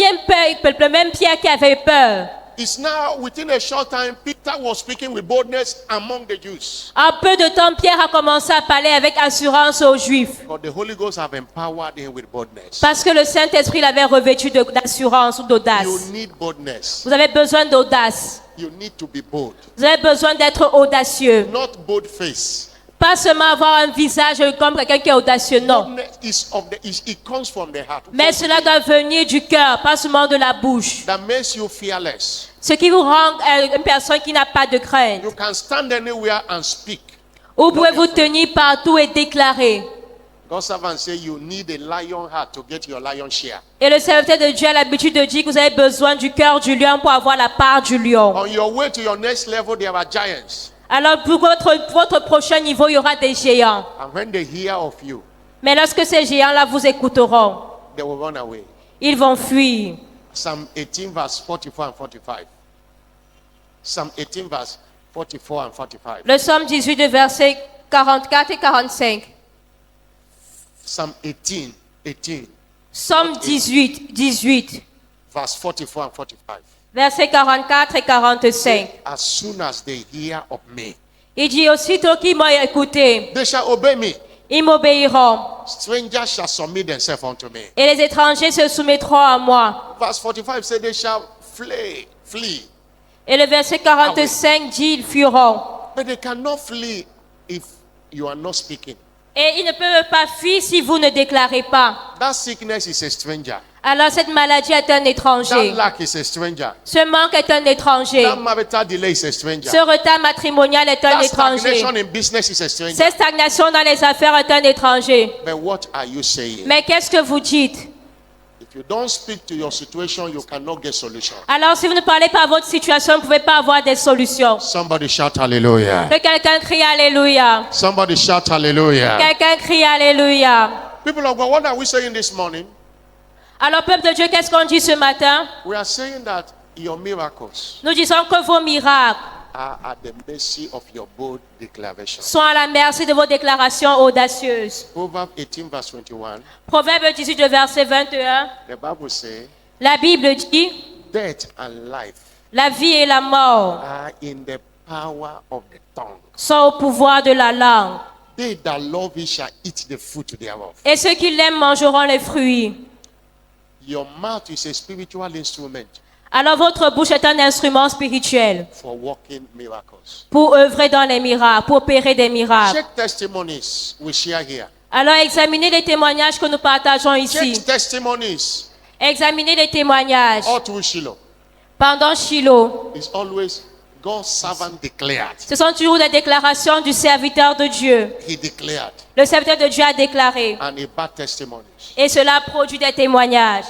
même Pierre qui avait peur. It's now within a short time, Peter was speaking with boldness among the Jews. En peu de temps, Pierre a commencé à parler avec assurance aux Juifs. But the Holy Ghost have empowered him with boldness. Parce que le Saint-Esprit l'avait revêtu d'assurance ou d'audace. You need boldness. Vous avez besoin d'audace. You need to be bold. Vous avez besoin d'être audacieux. Not bold face. Pas seulement avoir un visage comme quelqu'un qui est audacieux, non. Boldness it comes from the heart. Mais cela doit venir du cœur, pas seulement de la bouche. That makes you fearless. Ce qui vous rend une personne qui n'a pas de crainte. You can stand anywhere and speak. Vous pouvez vous tenir partout et déclarer. God's servant say you need a lion heart to get your lion share. Et le serviteur de Dieu a l'habitude de dire que vous avez besoin du cœur du lion pour avoir la part du lion. On your way to your next level, there are giants. Alors pour votre prochain niveau, il y aura des géants. And when they hear of you, Mais lorsque ces géants-là vous écouteront, they will run away. ils vont fuir. Psalm 18, verse 44 and 45. Psalm 18, verse 44 and 45. Le psaume 18, de versets 44 et 45. Psalm 18, Psaume 18, verse 44 and 45. versets 44 et 45. As soon as they hear of me, Il dit, aussitôt qu'ils m'ont écouté, they shall obey me. ils m'obéiront. Strangers shall submit themselves unto me. Et les étrangers se soumettront à moi. Verse 45 says they shall flee. Et le verset 45 dit, ils fuiront. But they cannot flee if you are not speaking. Et ils ne peuvent pas fuir si vous ne déclarez pas. That sickness is a stranger. Alors cette maladie est un That étranger. lack is a stranger. Ce manque est un étranger. That marital delay is a stranger. Ce retard matrimonial est un That étranger. stagnation in business is a stranger. Cette stagnation dans les affaires est un étranger. But what are you saying? Mais qu'est-ce que vous dites? If you don't speak to your situation, you cannot get solution. Alors si vous ne parlez pas à votre situation, vous ne pouvez pas avoir des solutions. Somebody shout hallelujah. Que quelqu'un crie Alléluia. Somebody shout hallelujah. Quelqu'un crie Alléluia. People of God, what are we saying this morning? Alors peuple de Dieu, qu'est-ce qu'on dit ce matin? We are saying that your miracles Nous disons que vos miracles are at the mercy of your bold declaration. sont à la merci de vos déclarations audacieuses. Proverbs 18 verse 21, Proverbe 18, le verset 21. the Bible says, La Bible dit, death and life la vie et la mort are in the power of the tongue. sont au pouvoir de la langue. They that love it shall eat the fruit thereof. Et ceux qui l'aiment mangeront les fruits. Your mouth is a spiritual instrument Alors votre bouche est un instrument spirituel for working miracles. pour œuvrer dans les miracles, pour opérer des miracles. Check testimonies we share here. Alors examinez les témoignages que nous partageons ici. Check testimonies. Examinez les témoignages. All through Shiloh. Pendant Shiloh, It's always God's servant declared. ce sont toujours des déclarations du serviteur de Dieu. He declared. Le serviteur de Dieu a déclaré. And a bad testimonies. Et cela produit des témoignages.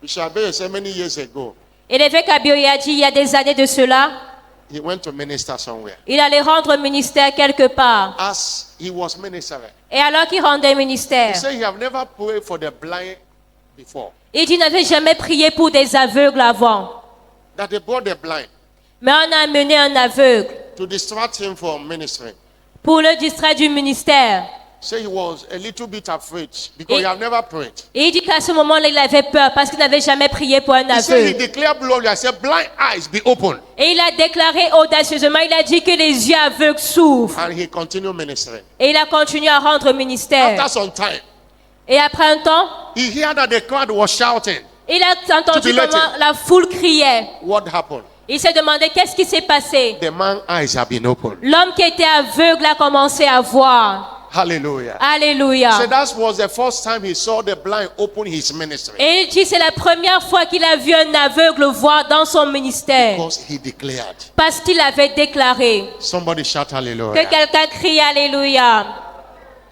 Bishop Abe said many years ago, Et l'évêque Abioye a dit il y a des années de cela, he went to minister somewhere. il allait rendre ministère quelque part. As he was ministering, Et alors qu'il rendait he ministère, said he have never prayed for the blind before. il dit il n'avait jamais prié pour des aveugles avant. That they brought the blind Mais on a amené un aveugle to distract him from ministering. pour le distraire du ministère. Say he was a little bit afraid because he have never prayed. Et il dit qu'à ce moment-là, il avait peur parce qu'il n'avait jamais prié pour un He said he aveugle. declared boldly, I said, blind eyes be open. Et il a déclaré audacieusement, il a dit que les yeux aveugles s'ouvrent. And he continued ministering. Et il a continué à rendre ministère. After some time, Et après un temps, he heard that the crowd was shouting. il a entendu Jubilating. comment la foule criait. What happened? Il s'est demandé qu'est-ce qui s'est passé. The man's eyes have been opened. L'homme qui était aveugle a commencé à voir. Hallelujah. So Alléluia. that was the first time he saw the blind open his ministry. Et il dit c'est la première fois qu'il a vu un aveugle voir dans son ministère. Because he declared. Parce qu'il avait déclaré. Somebody shout Que hallelujah. quelqu'un crie Alléluia.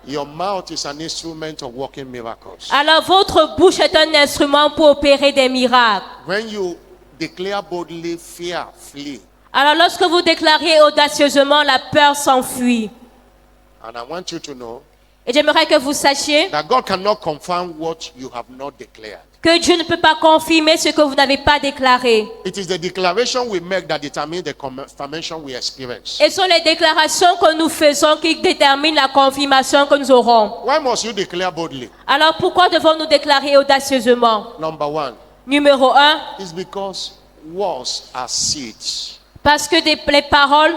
Your mouth is an instrument of working miracles. Alors votre bouche est un instrument pour opérer des miracles. When you declare boldly, fear flee. Alors lorsque vous déclarez audacieusement, la peur s'enfuit. And I want you to know Et j'aimerais que vous sachiez that God cannot confirm what you have not declared. que Dieu ne peut pas confirmer ce que vous n'avez pas déclaré. It is the declaration we make that determines the confirmation we experience. Et ce sont les déclarations que nous faisons qui déterminent la confirmation que nous aurons. Why must you declare boldly? Alors pourquoi devons-nous déclarer audacieusement? Number one, Numéro 1, is because words are seeds. parce que les paroles,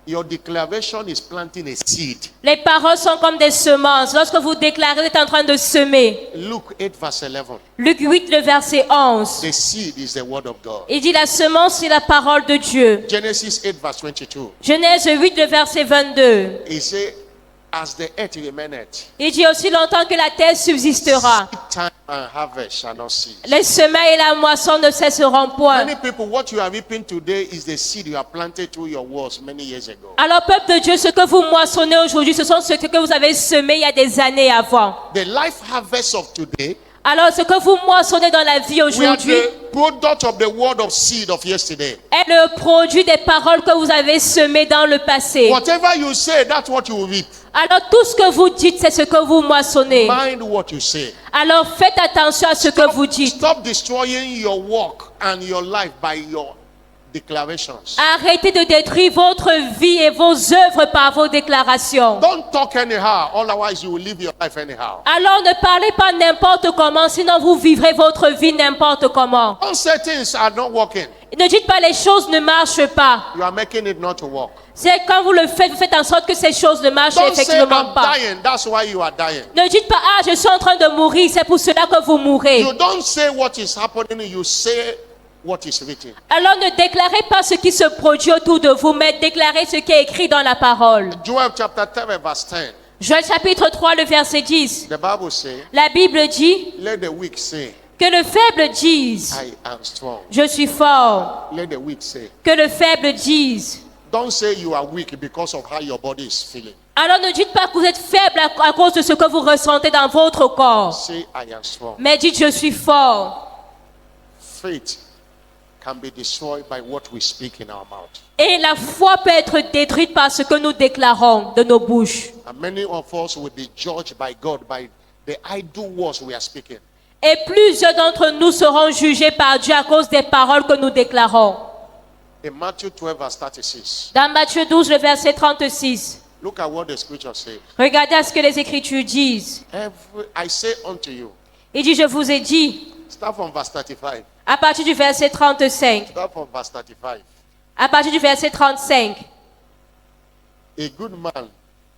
Your declaration is planting a seed. les paroles sont comme des semences. Lorsque vous déclarez, vous êtes en train de semer. Luke 8 verse 11. Luc 8, le verset 11. The seed is the word of God. Il dit la semence, c'est la parole de Dieu. Genesis 8 verse 22. Genèse 8, le verset 22. He said, as the earth remaineth, Il dit aussi longtemps que la terre subsistera. seed time and harvest shall not cease. Les semailles et la moisson ne cesseront point. Many people, what you are reaping today is the seed you have planted through your words many years ago. Alors, peuple de Dieu, ce que vous moissonnez aujourd'hui, ce sont ce que vous avez semé il y a des années avant. The life harvest of today, Alors, ce que vous moissonnez dans la vie we are aujourd'hui the product of the word of seed of yesterday. est le produit des paroles que vous avez semées dans le passé. Whatever you say, that's what you will reap. Alors, tout ce que vous dites, c'est ce que vous moissonnez. Mind what you say. Alors, faites attention à ce que vous dites. Stop destroying your work and your life by your declarations. Arrêtez de détruire votre vie et vos œuvres par vos déclarations. Don't talk anyhow, otherwise you will live your life anyhow. Alors ne parlez pas n'importe comment, sinon vous vivrez votre vie n'importe comment. Don't say things are not working. Ne dites pas les choses ne marchent pas. You are making it not to work. C'est quand vous le faites, vous faites en sorte que ces choses ne marchent Don't say effectivement I'm pas. dying, that's why you are dying. Ne dites pas, ah, je suis en train de mourir, c'est pour cela que vous mourrez. You don't say what is happening, you say what is written. Alors ne déclarez pas ce qui se produit autour de vous, mais déclarez ce qui est écrit dans la parole. Joel chapter 10 verse 10. Joël chapitre 3, le verset 10. The Bible says, La Bible dit let the weak say, que le faible dise, I am strong. je suis fort. Let the weak say. Que le faible dise. Don't say you are weak because of how your body is feeling. Alors ne dites pas que vous êtes faible à cause de ce que vous ressentez dans votre corps. Say I am strong. Mais dites je suis fort. Faith can be destroyed by what we speak in our mouth. Et la foi peut être détruite par ce que nous déclarons de nos bouches. And many of us will be judged by God by the idle words we are speaking. Et plusieurs d'entre nous seront jugés par Dieu à cause des paroles que nous déclarons. In Matthew 12 verse 36, Dans Matthieu 12, le verset 36. look at what the scripture says. Regardez à ce que les Écritures disent. I say unto you, Il dit, je vous ai dit, start from verse 35. à partir du verset 35. Start from verse 35. À partir du verset 35. A good man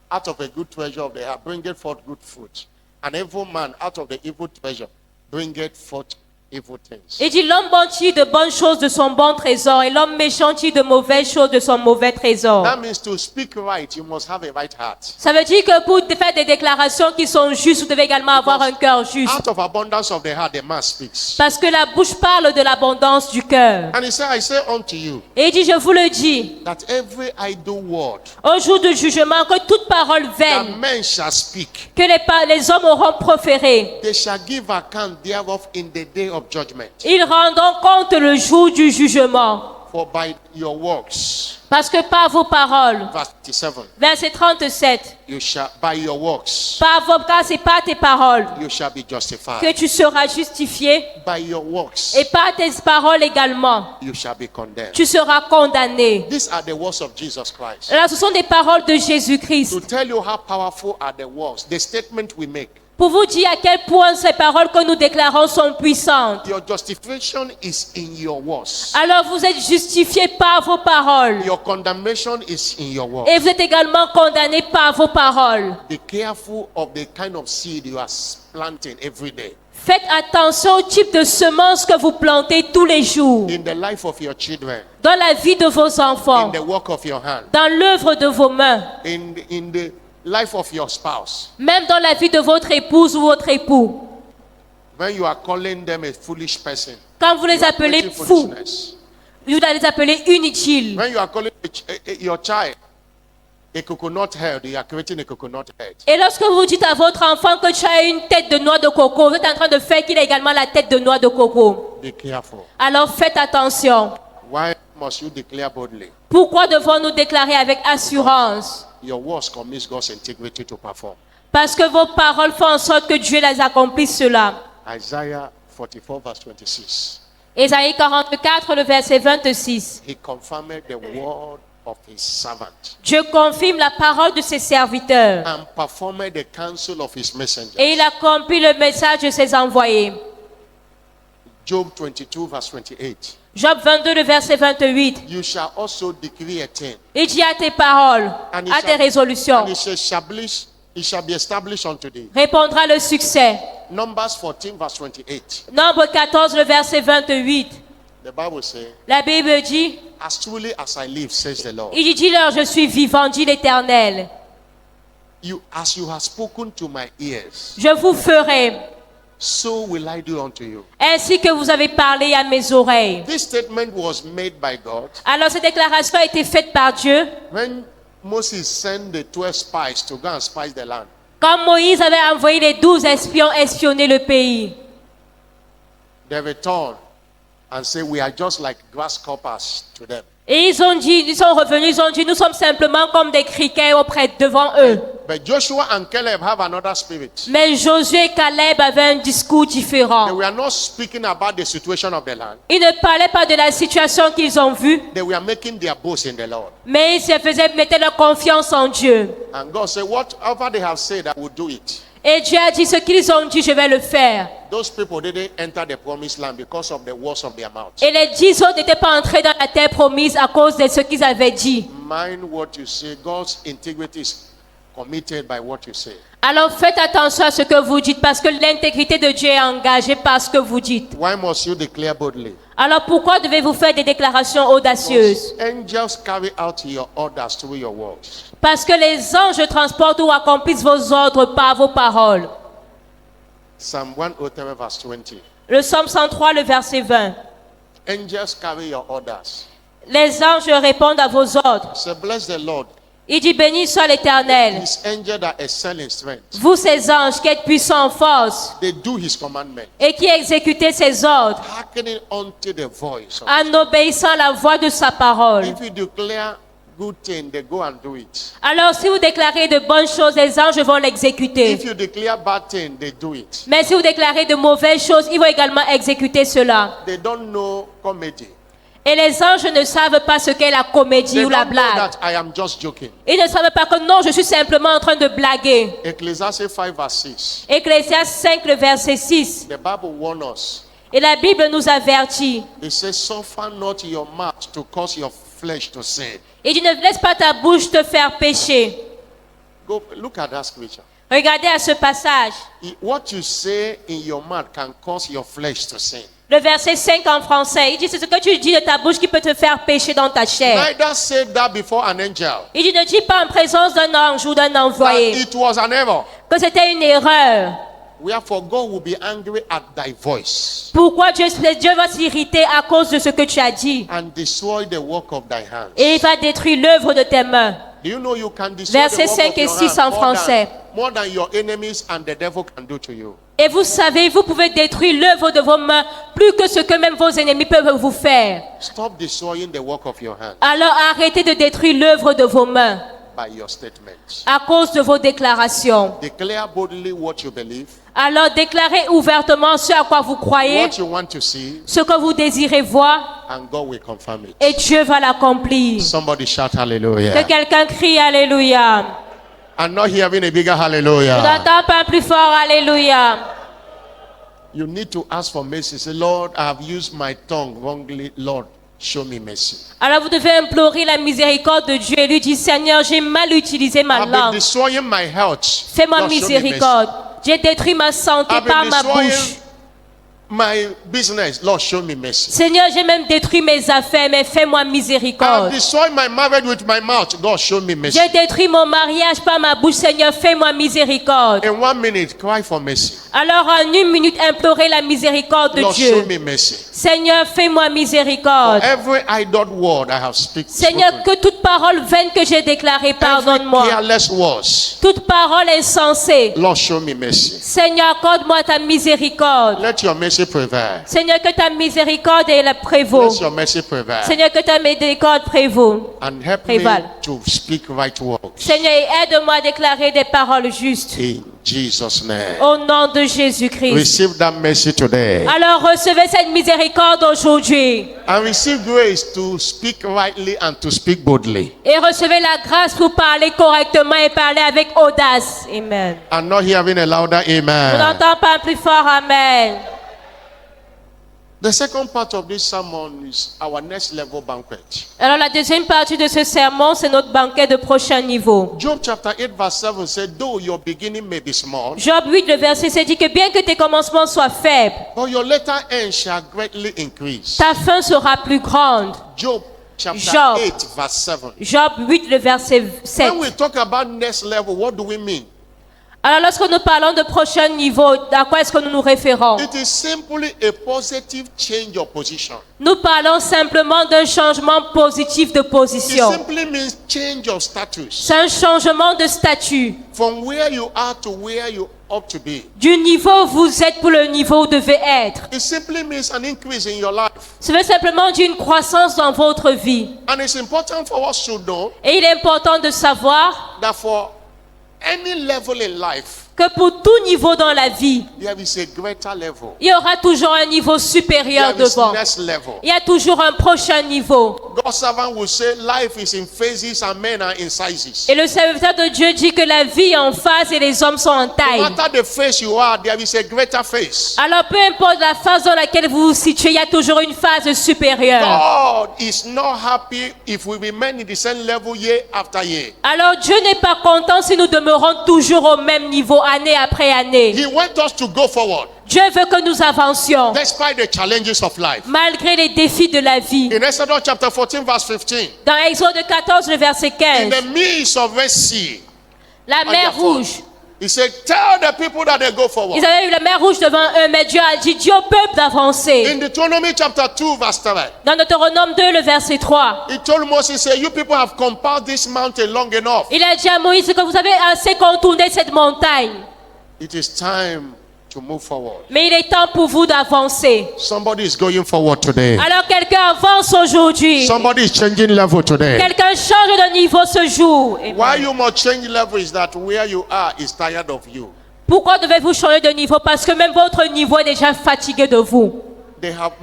out of a good treasure of the heart bringeth forth good fruit. An evil man out of the evil treasure bringeth forth evil things. Il dit l'homme bon tire de bonnes choses de son bon trésor et l'homme méchant tire de mauvaises choses de son mauvais trésor. That means to speak right, you must have a right heart. Ça veut dire que pour faire des déclarations qui sont justes, vous devez également avoir un cœur juste. Out of abundance of the heart, the mouth speaks. Parce que la bouche parle de l'abondance du cœur. And he said, I say unto you, Et il dit, je vous le dis, that every idle word au jour du jugement, que toute parole that vaine men shall speak, que les hommes auront proférée, they shall give account thereof in the day of judgment. ils rendront compte le jour du jugement. For by your works, Parce que par vos paroles, verse 37, verset 37, you shall, by your works, par vos grâces et par tes paroles, you shall be justified. que tu seras justifié, By your works, et par tes paroles également, you shall be condemned. tu seras condamné. These are the words of Jesus Christ. Alors, ce sont des paroles de Jésus-Christ. To tell you how powerful are the words, the statement we make. Pour vous dire à quel point ces paroles que nous déclarons sont puissantes. Your justification is in your words. Alors vous êtes justifiés par vos paroles. Your condemnation is in your words. Et vous êtes également condamnés par vos paroles. Be careful of the kind of seed you are planting every day. Faites attention au type de semences que vous plantez tous les jours. In the life of your children, Dans la vie de vos enfants. in the work of your hand, Dans l'œuvre de vos mains. in the life of your spouse. Même dans la vie de votre épouse ou votre époux. When you are calling them a foolish person, Quand vous les you are appelez creating fous, foolishness. vous allez les appeler inutiles. When you are calling your child a coconut head, you are creating a coconut head. Et lorsque vous dites à votre enfant que tu as une tête de noix de coco, vous êtes en train de faire qu'il a également la tête de noix de coco. Be careful. Alors faites attention. Why must you declare boldly? Pourquoi devons-nous déclarer avec assurance? Your words commit God's integrity to perform. Parce que vos paroles font en sorte que Dieu les accomplisse cela. Isaiah 44 verse 26. Ésaïe 44, le verset 26. He confirmed the word of his servant Dieu confirme la parole de ses serviteurs. and performed the counsel of his messenger. Et il accomplit le message de ses envoyés. Job 22 verse 28. Job 22, le verset 28. You shall also decree a thing, Il dit à tes paroles, and à tes résolutions, and it shall be established unto thee. répondra le succès. Numbers 14 verse 28. Nombre 14, le verset 28. The Bible says, La Bible dit, as truly as I live, says the Lord, il dit, dis-leur, je suis vivant, dit l'Éternel. as you have spoken to my ears, Je vous ferai, so will I do unto you. ainsi que vous avez parlé à mes oreilles. This statement was made by God Alors cette déclaration a été faite par Dieu when Moses sent the 12 spies to go and spy the land. quand Moïse avait envoyé les 12 espions espionner le pays. They returned and said, we are just like grasshoppers to them. Et ils sont revenus, ils ont dit, nous sommes simplement comme des criquets devant eux. But Joshua and Caleb have another spirit. Mais Josué et Caleb avaient un discours They différent. were not speaking about the situation of the land. Ils ne parlaient pas de la situation qu'ils ont vue, They were making their boast in the Lord. mais ils mettaient leur confiance en Dieu. And God said, whatever they have said, I will do it. Et Dieu a dit, ce qu'ils ont dit, je vais le faire. Those people didn't enter the promised land because of the words of their mouth. Et les 10 autres n'étaient pas entrés dans la terre promise à cause de ce qu'ils avaient dit. Mind what you say. God's integrity is committed by what you say. Alors faites attention à ce que vous dites parce que l'intégrité de Dieu est engagée par ce que vous dites. Why must you declare boldly? Alors pourquoi devez-vous faire des déclarations audacieuses? Angels carry out your orders through your words. Parce que les anges transportent ou accomplissent vos ordres par vos paroles. Psalm 103 verse 20. Le psaume 103, le verset 20. Angels carry your orders. Les anges répondent à vos ordres. Say, bless the Lord. Il dit, béni soit l'Éternel. His angels that excel in strength. Vous, ces anges, qui êtes puissants en force They do his commandment. et qui exécutez ses ordres Hearkening unto the voice of en obéissant à la voix de sa parole. If you declare good thing, they go and do it. Alors, si vous déclarez de bonnes choses, les anges vont l'exécuter. If you declare bad thing, they do it. Mais si vous déclarez de mauvaises choses, ils vont également exécuter cela. They don't know comedy. Et les anges ne savent pas ce qu'est la comédie They ou la don't know blague. that I am just joking. Ils ne savent pas que non, je suis simplement en train de blaguer. Ecclesiastes 5 verse 6. Ecclésiaste 5, le verset 6. The Bible warns us. Et la Bible nous avertit. It says, suffer not your mouth to cause your flesh to sin. Il dit, ne laisse pas ta bouche te faire pécher. Go look at that scripture. Regardez à ce passage. What you say in your mouth can cause your flesh to sin. Le verset 5 en français, il dit, c'est ce que tu dis de ta bouche qui peut te faire pécher dans ta chair. Neither say that before an angel. Il dit, ne dis pas en présence d'un ange ou d'un That envoyé it was an error. que c'était une erreur. Wherefore God will be angry at thy voice Pourquoi Dieu va s'irriter à cause de ce que tu as dit? and destroy the work of thy hands. Et il va détruire l'œuvre de tes mains. Do you know you can destroy Versets the work 5 of et your 6 hands en français. more than your enemies and the devil can do to you. Et vous savez, vous pouvez détruire l'œuvre de vos mains plus que ce que même vos ennemis peuvent vous faire. Stop destroying the work of your hands Alors arrêtez de détruire l'œuvre de vos mains by your statements. à cause de vos déclarations. Declare boldly what you believe, Alors déclarez ouvertement ce à quoi vous croyez, what you want to see, ce que vous désirez voir, and God will confirm it. et Dieu va l'accomplir. Somebody shout Que hallelujah. quelqu'un crie Alléluia. I'm not hearing a bigger Je hallelujah. n'entends pas plus fort Alléluia. You need to ask for mercy. Say, Lord, I have used my tongue wrongly. Lord, show me mercy. Alors vous devez implorer la miséricorde de Dieu et lui dire, Seigneur, j'ai mal utilisé ma I've been langue. destroying my health. Fais-moi Lord, show me mercy. miséricorde. J'ai détruit ma santé I've par been ma destroying bouche. my business. Lord, show me mercy. Seigneur, j'ai même détruit mes affaires, mais fais-moi I've miséricorde. destroyed my marriage with my mouth. God, show me mercy. J'ai détruit mon mariage par ma bouche, Seigneur, fais-moi miséricorde. In 1 minute, cry for mercy. Alors en une minute, implorez la miséricorde de Lord, show Dieu. me mercy. Seigneur, fais-moi miséricorde. Every idle word I have Seigneur, spoken, que toute parole vaine que j'ai déclarée, every pardonne-moi. careless words, Toute parole insensée. Lord, show me mercy. Seigneur, accorde-moi ta miséricorde. Let your mercy prevail. Seigneur, que ta miséricorde est la prévaut. Let your mercy prevail. Seigneur, que ta miséricorde prévaut. And help me Préval. to speak right words. Seigneur, aide-moi à déclarer des paroles justes. In Jesus' name. Au nom de Jésus-Christ. Receive that mercy today. Alors recevez cette miséricorde aujourd'hui. And receive grace to speak rightly and to speak boldly. Et recevez la grâce pour parler correctement et parler avec audace. Amen. I'm not hearing a louder Je amen. n'entends pas plus fort. Amen. The second part of this sermon is our next level banquet. Alors la deuxième partie de ce sermon, c'est notre banquet de prochain niveau. Job chapter 8 verse 7 said, though your beginning may be small, Job 8, le verset 7 dit que bien que tes commencements soient faibles, but your latter end shall greatly increase. ta fin sera plus grande. Job chapter Job. 8 verse 7. Job 8, le verset 7. When we talk about next level, what do we mean? Alors lorsque nous parlons de prochain niveau, à quoi est-ce que nous nous référons? It is simply a positive change of position. Nous parlons simplement d'un changement positif de It position. simply means change of status C'est un changement de statut. from where you are to where you ought to be. Du niveau où vous êtes pour le niveau où vous devez être. It simply means an increase in your life. Ça veut simplement dire une croissance dans votre vie. And it's important for us to know Et il est important de savoir that for any level in life, que pour tout niveau dans la vie, there is a greater level. il y aura toujours un niveau supérieur There is devant. next level. Il y a toujours un prochain niveau. God's servant will say life is in phases and men are in sizes. Et le serviteur de Dieu dit que la vie est en phase et les hommes sont en No taille. matter the phase you are, there is a greater phase. Alors peu importe la phase dans laquelle vous vous situez, il y a toujours une phase supérieure. God is not happy if we remain in the same level year after year. Alors Dieu n'est pas content si nous demeurons toujours au même niveau année après année. He wants us to go forward Dieu veut que nous avancions despite the challenges of life. malgré les défis de la vie. In Exodus chapter 14 verse 15, Dans Exode 14, le verset in 15, the midst of Red Sea, la mer Rouge. he said, tell the people that they go forward. Ils avaient eu la mer Rouge devant eux, mais Dieu a dit, dis au peuple d'avancer. In Deuteronomy chapter 2 verse 3, Dans Deutéronome 2, le verset 3, he told Moses, he said, you people have compassed this mountain long enough. il a dit à Moïse que vous avez assez contourné cette montagne. It is time to move forward. Mais il est temps pour vous d'avancer. Somebody is going forward today. Alors quelqu'un avance aujourd'hui. Somebody is changing level today. Quelqu'un change de niveau ce jour. Amen. Why you must change level is that where you are is tired of you. Pourquoi devez-vous changer de niveau? Parce que même votre niveau est déjà fatigué de vous.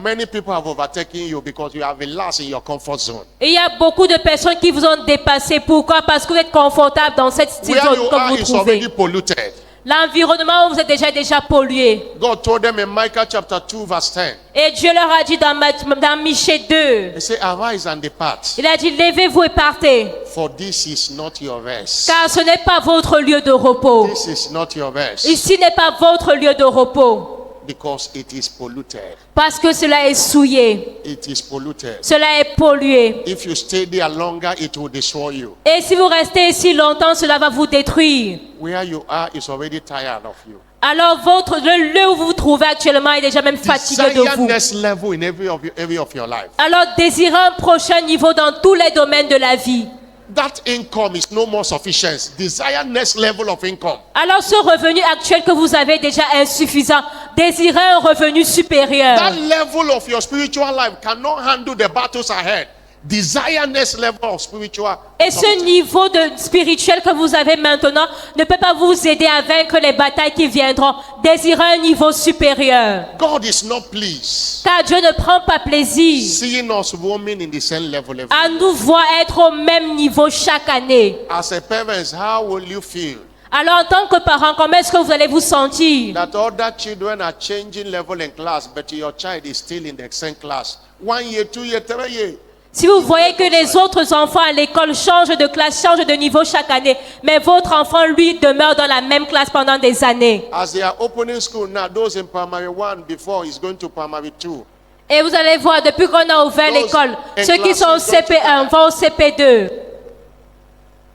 Many people have overtaken you because you have relaxed in your comfort zone. Et il y a beaucoup de personnes qui vous ont dépassé. Pourquoi? Parce que vous êtes confortable dans cette Where zone you que are vous is already trouvez. polluted. L'environnement où vous êtes déjà pollué. God told them in Micah chapter 2 verse 10. Et Dieu leur a dit dans Michée 2, He said, arise and depart. il a dit, levez-vous et partez. For this is not your rest. car ce n'est pas votre lieu de repos. This is not your rest. Ici n'est pas votre lieu de repos, Because it is polluted. parce que cela est souillé, It is polluted. cela est pollué. If you stay there longer, it will destroy you. Et si vous restez ici longtemps, cela va vous détruire. Where you are is already tired of you. Alors le lieu où vous vous trouvez actuellement est déjà même fatigué de Desire vous. next level in every area of your life. Alors désirez un prochain niveau dans tous les domaines de la vie. That income is no more sufficient. Desire next level of income. Alors ce revenu actuel que vous avez est déjà insuffisant. Désirez un revenu supérieur. That level of your spiritual life cannot handle the battles ahead. Desire next level of spiritual. Et ce niveau de spirituel que vous avez maintenant ne peut pas vous aider à vaincre les batailles qui viendront. Désirez un niveau supérieur. God is not pleased Car Dieu ne prend pas plaisir seeing us roaming in the same level every à nous voir être au même niveau chaque année. As a parent, how will you feel Alors en tant que parent, comment est-ce que vous allez vous sentir? that other children are changing level in class, but your child is still in the same class? 1 year, 2 year, 3 year. Si vous voyez que les autres enfants à l'école changent de classe, changent de niveau chaque année, mais votre enfant, lui, demeure dans la même classe pendant des années. As they are opening school now, those in primary 1 before is going to primary 2. Et vous allez voir, depuis qu'on a ouvert Those l'école, in ceux qui sont au classes don't CP1 vont au CP2.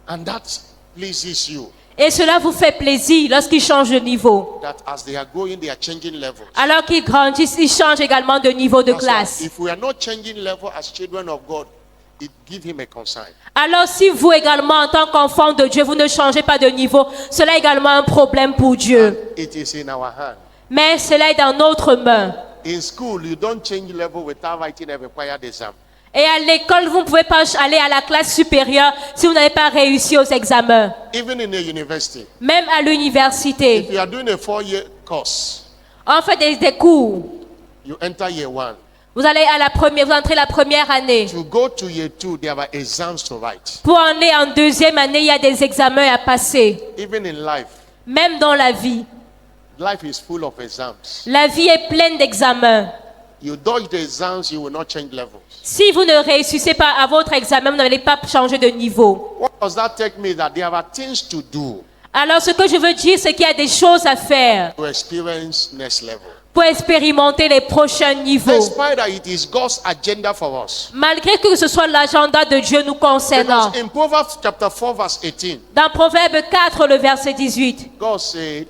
And that pleases you. Et cela vous fait plaisir lorsqu'ils changent de niveau. That as they are going, they are changing levels. Alors qu'ils grandissent, ils changent également de niveau de That's why classe. if we are not changing level as children of God, it gives him a concern. Alors si vous également, en tant qu'enfant de Dieu, vous ne changez pas de niveau, cela est également un problème pour Dieu. It is in our hand. Mais cela est dans notre main. In school, you don't change level without writing a required exam. Et à l'école, vous ne pouvez pas aller à la classe supérieure si vous n'avez pas réussi aux examens. Even in a university, Même à l'université, if you are doing a 4-year course, on fait des cours. you enter year 1. Vous allez à la première, vous entrez la première année. To go to year 2, there are exams to write. Pour aller en deuxième année, il y a des examens à passer. Even in life, Même dans la vie, life is full of exams. la vie est pleine d'examens. You dodge the exams, you will not change levels. Si vous ne réussissez pas à votre examen, vous n'allez pas changer de niveau. What does that take me? That there are things to do Alors ce que je veux dire, c'est qu'il y a des choses à faire to experience next level. pour expérimenter les prochains niveaux. Despite that it is God's agenda for us. Malgré que ce soit l'agenda de Dieu nous concernant. Because in Proverbs chapter 4 verse 18, Dans Proverbe 4, le verset 18, God said,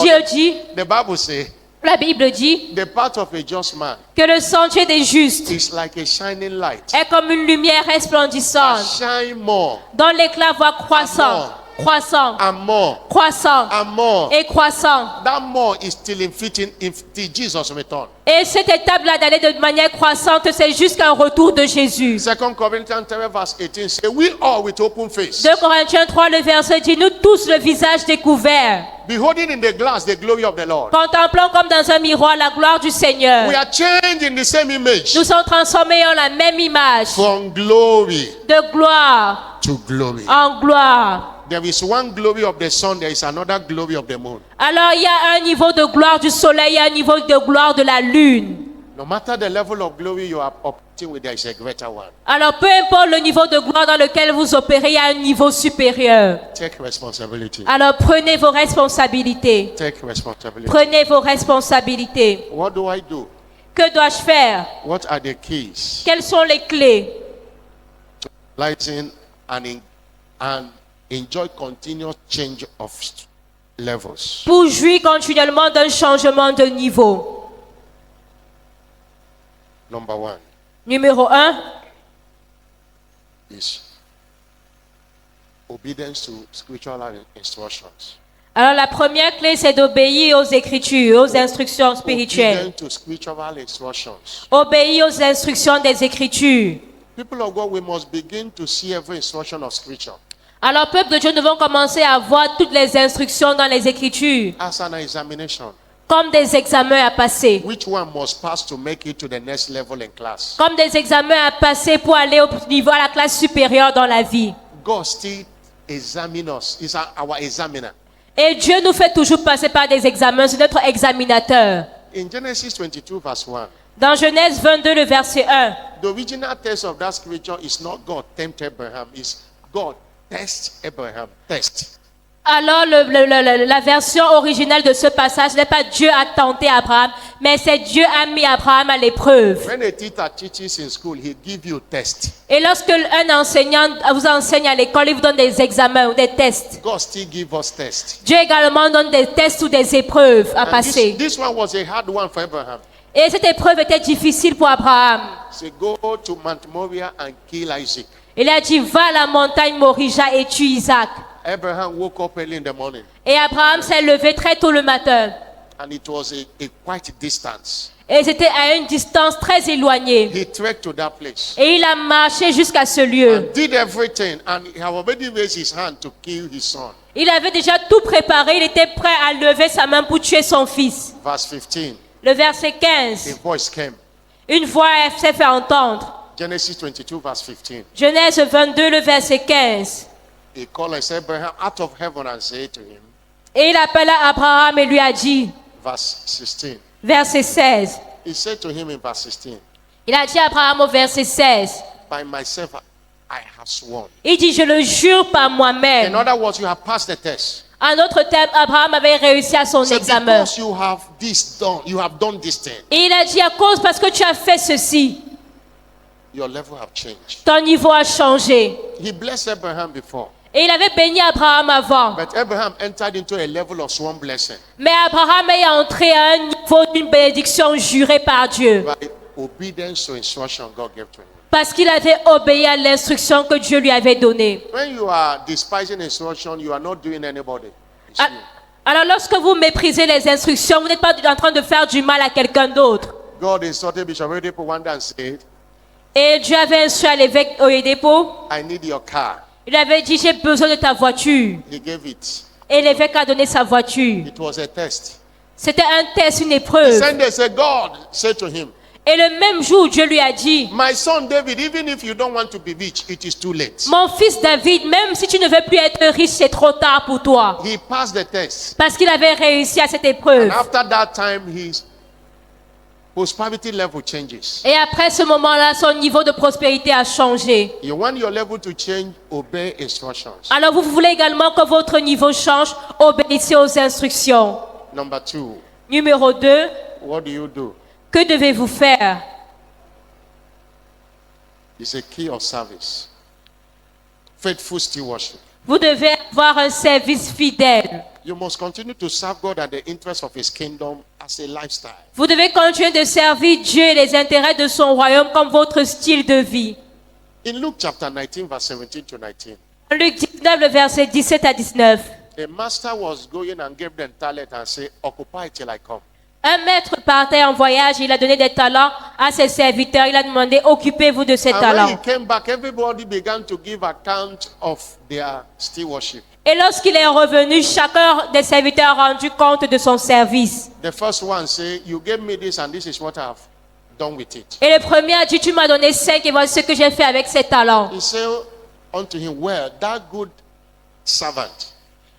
Dieu dit, the Bible says, la Bible dit the path of a just man que le sentier des justes is like a shining light. est comme une lumière That resplendissante, shine more dont l'éclat va croissant, croissant, and more croissant and more. et croissant. That more is still in fitting till Jesus return. Et cette étape-là d'aller de manière croissante, c'est jusqu'à un retour de Jésus. 2 Corinthians 3 verse 18 says, we all with open face, 2 Corinthiens 3, le verset dit, nous tous le visage découvert, beholding in the glass the glory of the Lord. contemplant comme dans un miroir la gloire du Seigneur. We are changed in the same image Nous sommes transformés en la même image, from glory de gloire to glory. en gloire. There is one glory of the sun, there is another glory of the moon. Alors il y a un niveau de gloire du soleil et un niveau de gloire de la lune. No matter the level of glory you are operating with, there is a greater one. Alors peu importe le niveau de gloire dans lequel vous opérez, il y a un niveau supérieur. Take responsibility. Alors prenez vos responsabilités. Take responsibility. Prenez vos responsabilités. What do I do? Que dois-je faire? What are the keys Quelles sont les clés to lighting and enjoy continuous change of levels? pour jouir continuellement d'un changement de niveau? Number 1 Numéro 1, is obedience to spiritual instructions. alors la première clé, c'est d'obéir aux Écritures, aux instructions spirituelles. Obedience to spiritual instructions. Obéir aux instructions des Écritures. People of God, we must begin to see every instruction of scripture Alors, peuple de Dieu, nous devons commencer à voir toutes les instructions dans les Écritures as an examination. comme des examens à passer. Which one must pass to make it to the next level in class? Comme des examens à passer pour aller au niveau à la classe supérieure dans la vie. God still examines us. He's our examiner. Et Dieu nous fait toujours passer par des examens, c'est notre examinateur. In Genesis 22 verse 1, Dans Genèse 22, le verset 1, the original text of that scripture is not God tempted Abraham, it's God, test Abraham. Test. Alors, la version originale de ce passage n'est pas Dieu a tenté Abraham, mais c'est Dieu a mis Abraham à l'épreuve. When a teacher teaches in school, he gives you test. Et lorsque un enseignant vous enseigne à l'école, il vous donne des examens ou des tests. God still gives us tests. Dieu également donne des tests ou des épreuves à And passer. this one was a hard one for Abraham. Et cette épreuve était difficile pour Abraham. Say, go to Mount Moriah and kill Isaac. Il a dit, va à la montagne Morija et tue Isaac. Abraham woke up early in the morning, Et Abraham s'est levé très tôt le matin. and it was a quite distance. Et c'était à une distance très éloignée. He trekked to that place, Et il a marché jusqu'à ce lieu. and did everything, and he had already raised his hand to kill his son. Il avait déjà tout préparé. Il était prêt à lever sa main pour tuer son fils. Verse 15, Le verset a 15. voice came. Une voix s'est fait entendre. Genesis 22, verse 15. Genèse 22, le verset 15. He called and said, Abraham out of heaven and said to him, Et il appela Abraham et lui a dit, verse 16. verset 16. He said to him in verse 16, Il a dit à Abraham au verset 16. by myself I have sworn. Il dit, je le jure par In moi-même. other words, you have passed the test. En d'autres termes, Abraham avait réussi à son So examen. because you have this done, you have done this thing, Et il a dit, à cause parce que tu as fait ceci, your level have changed. ton niveau a changé. He blessed Abraham before, Et il avait béni Abraham avant. but Abraham entered into a level of sworn blessing Mais Abraham est entré à un niveau d'une bénédiction jurée par Dieu. by obedience to instruction God gave to him. Parce qu'il avait obéi à l'instruction que Dieu lui avait donnée. When you are despising instruction, you are not doing anybody. It's Ah, you. Alors lorsque vous méprisez les instructions, vous n'êtes pas en train de faire du mal à quelqu'un d'autre. God instructed Bishop Oyedepo one day and said, Et Dieu avait instruit à l'évêque Oyedepo. I need your car. Il avait dit, j'ai besoin de ta voiture. He gave it. Et l'évêque a donné sa voiture. It was a test. C'était un test, une He épreuve. Sunday said, God said to him, Et le même jour, Dieu lui a dit, my son David, even if you don't want to be rich, it is too late. mon fils David, même si tu ne veux plus être riche, c'est trop tard pour toi. He passed the test. Parce qu'il avait réussi à cette épreuve. And after that time, his prosperity level changes. Et après ce moment-là, son niveau de prospérité a changé. You want your level to change, obey instructions. Alors vous voulez également que votre niveau change, obéissez aux instructions. Number 2, Numéro 2, what do you do? que devez-vous faire? It's a key of service. Faithful stewardship. Vous devez avoir un service fidèle. You must continue to serve God at the interest of His kingdom as a lifestyle. Vous devez continuer de servir Dieu et les intérêts de son royaume comme votre style de vie. In Luke chapter 19, verse 17 to 19, Luc 19, le verset 17 à 19. a master was going and gave them talent and said, occupy till I come. Un maître partait en voyage, il a donné des talents à ses serviteurs. Il a demandé, occupez-vous de ces And when he talents. came back, everybody began to give account of their stewardship. Et lorsqu'il est revenu, chacun des serviteurs a rendu compte de son service. The first one said, you gave me this and this is what I have done with it. Et le premier a dit, tu m'as donné 5 et voici ce que j'ai fait avec ces talents. He said unto him, well, that good servant,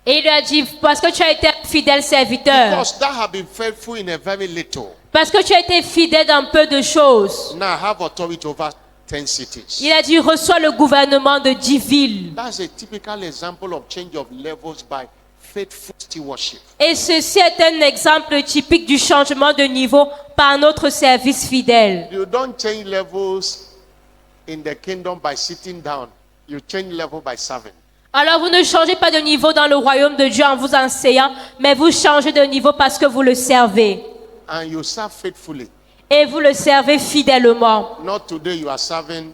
Et il lui a dit, parce que tu as été un fidèle serviteur, because thou have been faithful in a very little, parce que tu as été fidèle dans peu de choses. now have authority over 10 cities. Il a dit, reçois le gouvernement de 10 villes. That's a typical example of change of levels by faithful stewardship. Et ceci est un exemple typique du changement de niveau par notre service fidèle. You don't change levels in the kingdom by sitting down. You change level by serving. Alors vous ne changez pas de niveau dans le royaume de Dieu en vous enseignant, mais vous changez de niveau parce que vous le servez. And you serve faithfully. Et vous le servez fidèlement. Not today you are serving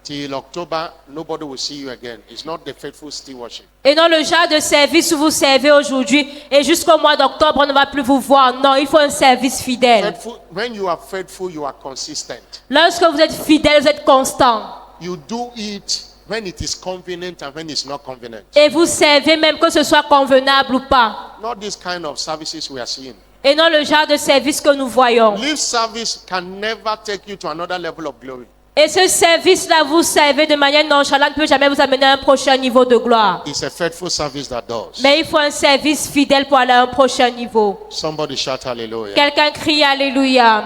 till October, nobody will see you again. It's not the faithful stewardship. Et dans le genre de service où vous servez aujourd'hui, et jusqu'au mois d'octobre, on ne va plus vous voir. Non, il faut un service fidèle. Faithful, when you are faithful, you are consistent. Lorsque vous êtes fidèle, vous êtes constant. You do it when it is convenient and when it's not convenient. Et vous servez même que ce soit convenable ou pas. Not this kind of services we are seeing. Et non le genre de service que nous voyons. Lip service can never take you to another level of glory. Et ce service-là, vous servez de manière nonchalante, ne peut jamais vous amener à un prochain niveau de gloire. It's a faithful service that does. Mais il faut un service fidèle pour aller à un prochain niveau. Somebody shout hallelujah. Quelqu'un crie Alléluia.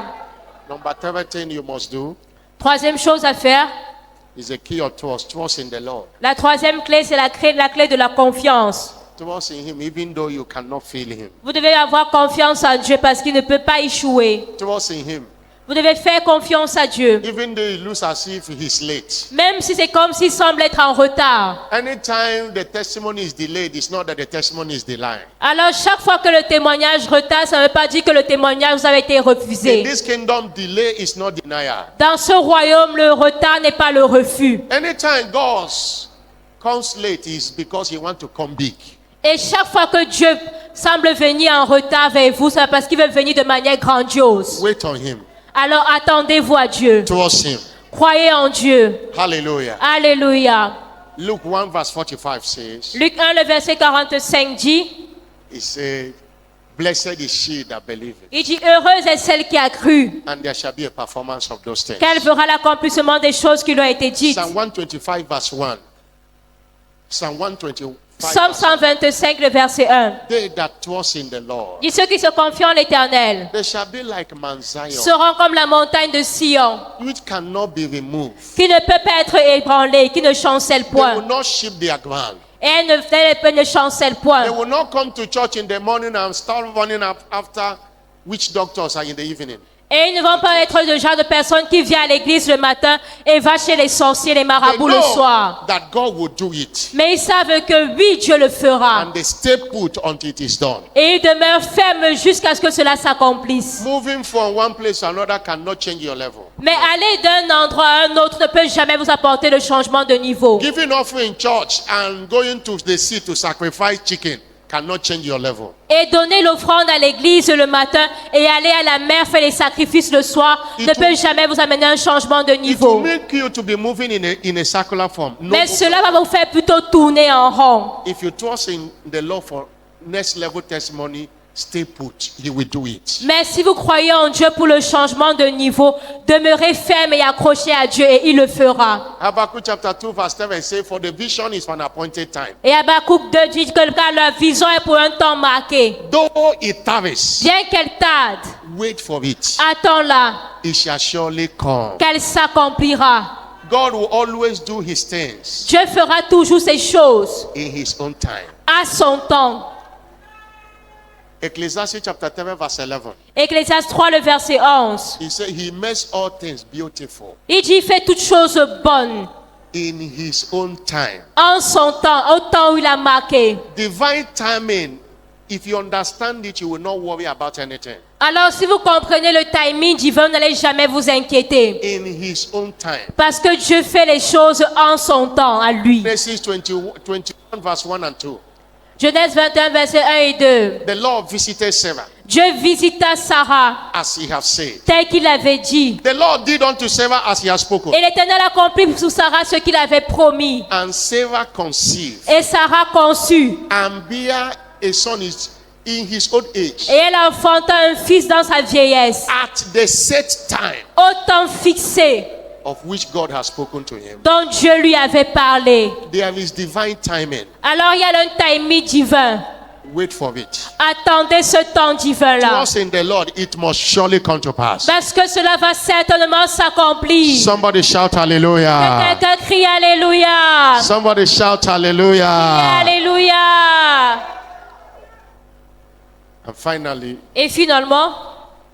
Number 13 you must do. Troisième chose à faire, is a key of trust. Trust in the Lord. La troisième clé, c'est la clé de la confiance. Trust in Him, even though you cannot feel Him. Vous devez avoir confiance en Dieu parce qu'il ne peut pas échouer. Trust in Him, Vous devez faire confiance à Dieu. even though it looks as if He's late. Même si c'est comme s'il semble être en retard. Anytime the testimony is delayed, it's not that the testimony is delayed. Alors chaque fois que le témoignage retarde, ça ne veut pas dire que le témoignage vous a été In refusé. this kingdom, delay is not denial. Dans ce royaume, le retard n'est pas le refus. Anytime God comes late, it's because He wants to come big. Et chaque fois que Dieu semble venir en retard vers vous, c'est parce qu'il veut venir de manière grandiose. Wait on Him. Alors attendez-vous à Dieu. Trust Him. Croyez en Dieu. Hallelujah. Alléluia. Luke 1 verse 45 says, Luc 1, le verset 45 dit, He said, Blessed is she that believeth, il dit, heureuse est celle qui a cru, and there shall be a performance of those things. qu'elle verra l'accomplissement des choses qui lui ont été dites. Psalm 125 verse 1. Psalm 125 Psaume verse 1. 125, le verset 1. They that trust in the Lord, Dit, ceux qui se confient en l'Éternel they shall be like Mount Zion, seront comme la montagne de Sion, which cannot be removed. qui ne peut pas être ébranlée, qui ne chancelle They point. will not shift their ground. Et elle ne chancelle They point. will not come to church in the morning and start running after witch doctors are in the evening. Et ils ne vont pas être le genre de personnes qui vient à l'église le matin et va chez les sorciers, les They marabouts le know soir. that God will do it, Mais ils savent que oui, Dieu le fera. and they stay put until it is done. Et ils demeurent fermes jusqu'à ce que cela s'accomplisse. Moving from one place to another cannot change your level. Mais aller d'un endroit à un autre ne peut jamais vous apporter le changement de niveau. Giving offering in church and going to the sea to sacrifice chicken cannot change your level. Et donner l'offrande à l'église le matin et aller à la mer faire les sacrifices le soir It ne peut will- jamais vous amener un changement de It will niveau. make you to be moving in a circular form. No, Mais cela va vous faire plutôt tourner en rond. if you trust in the Lord for next level testimony, stay put. He will do it. Mais si vous croyez en Dieu pour le changement de niveau, demeurez ferme et accrochez à Dieu et il le fera. Habakkuk chapter 2 verse 7 says, For the vision is for an appointed time. Et Habakkuk 2 dit que la vision est pour un temps marqué. Though it tarries, Bien qu'elle tarde, wait for it. attends-la, It shall surely come. qu'elle s'accomplira. God will always do His things Dieu fera toujours ces choses in His own time. à son temps. Ecclesiastes chapter 3 verse 11. Ecclésiaste 3, le verset 11. He said, He makes all things beautiful Il dit, il fait toutes choses bonnes in His own time. en son temps, au temps où il a marqué. Divine timing, if you understand it, you will not worry about anything. Alors, si vous comprenez le timing divin, vous n'allez jamais vous inquiéter. In His own time. Parce que Dieu fait les choses en son temps, à lui. Genesis 21 verse 1 and 2. Genèse 21, verset 1 et 2. The Lord visited Sarah Dieu visita Sarah, as He has said. tel qu'il avait dit. The Lord did unto Sarah as He has spoken. Et l'Éternel accomplit sur Sarah ce qu'il avait promis. And Sarah conceived Et Sarah conçut. and bare a son is in his old age. Et elle enfanta un fils dans sa vieillesse. At the set time Au temps fixé of which God has spoken to him. dont Dieu lui avait parlé. There is divine timing. Alors il y a un timing divin. Wait for it. Attendez ce temps divin-là. Trust in the Lord, it must surely come to pass. Parce que cela va certainement s'accomplir. Somebody shout Que hallelujah. quelqu'un crie Alléluia. Somebody shout hallelujah. Alléluia. And finally, Et finalement,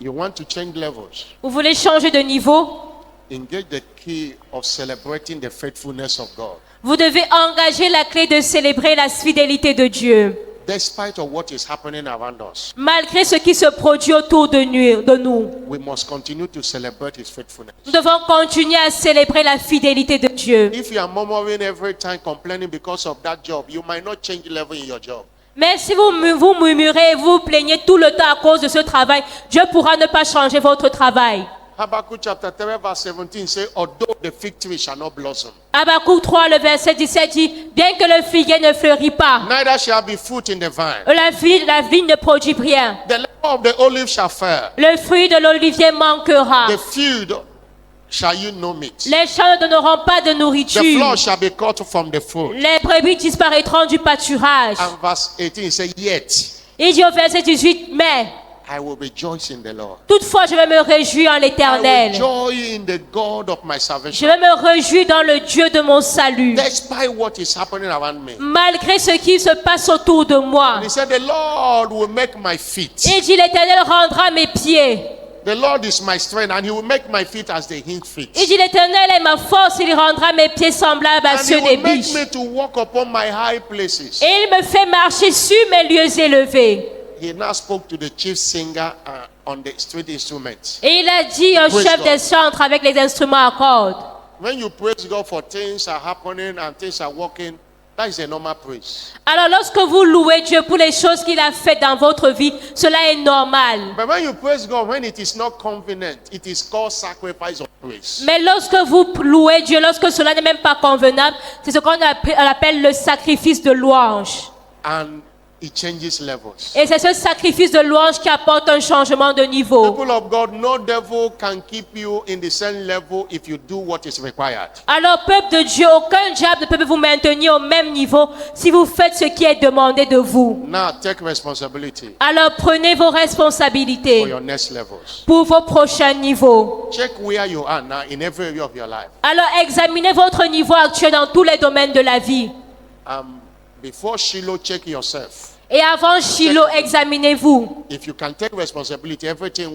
you want to change levels. vous voulez changer de niveau. Engage the key of celebrating the faithfulness of God. Vous devez engager la clé de célébrer la fidélité de Dieu. Despite of what is happening around us, Malgré ce qui se produit autour de nous, we must continue to celebrate His faithfulness. nous devons continuer à célébrer la fidélité de Dieu. If you are murmuring every time, complaining because of that job, you might not change level in your job. Mais si vous murmurez et vous plaignez tout le temps à cause de ce travail, Dieu pourra ne pas changer votre travail. Habakkuk chapter 3 verse 17 says, Although the fig tree shall not blossom, Habakkuk 3, le verset 17 dit, bien que le figuier ne fleurit pas, neither shall be fruit in the vine. la vigne ne produit rien, The level of the olive shall fail. le fruit de l'olivier manquera, The field shall you no meat. les champs ne donneront pas de The nourriture, flock shall be cut from the fold. les brebis disparaîtront du pâturage. And verse 18 says, Yet Il dit au verset 18, mais I will rejoice in the Lord. Toutefois, je vais me réjouir en I will l'Éternel. joy in the God of my Je salvation. vais me réjouir dans le Dieu de mon salut. Despite what is happening around me. Malgré ce qui se passe autour de moi. And he said, the Lord will make my feet. Il dit, l'Éternel rendra mes pieds. The Lord is my strength, and he will make my feet as the hind feet. Il dit, l'Éternel est ma force, il rendra mes pieds semblables à And he ceux des will make biches. me to walk upon my high places. Et il me fait marcher sur mes lieux élevés. He now spoke to the chief singer on the street instruments. Et il a dit au Praise chef God. des chantres avec les instruments à cordes. When you praise God for things are happening and things are working, that is a normal praise. Alors lorsque vous louez Dieu pour les choses qu'il a faites dans votre vie, cela est normal. But when you praise God when it is not convenient, it is called sacrifice of praise. Mais lorsque vous louez Dieu, lorsque cela n'est même pas convenable, c'est ce qu'on appelle le sacrifice de louange. And it changes levels. Et c'est ce sacrifice de louange qui apporte un changement de niveau. People of God, no devil can keep you in the same level if you do what is required. Alors, peuple de Dieu, aucun diable ne peut vous maintenir au même niveau si vous faites ce qui est demandé de vous. Now take responsibility Alors, prenez vos for responsabilités your next levels. pour vos prochains niveaux. Check where you are now in every area of your life. Alors, examinez votre niveau actuel dans tous les domaines de la vie. Before Shiloh, check yourself. Et avant Shiloh, examinez-vous. If you can take responsibility, everything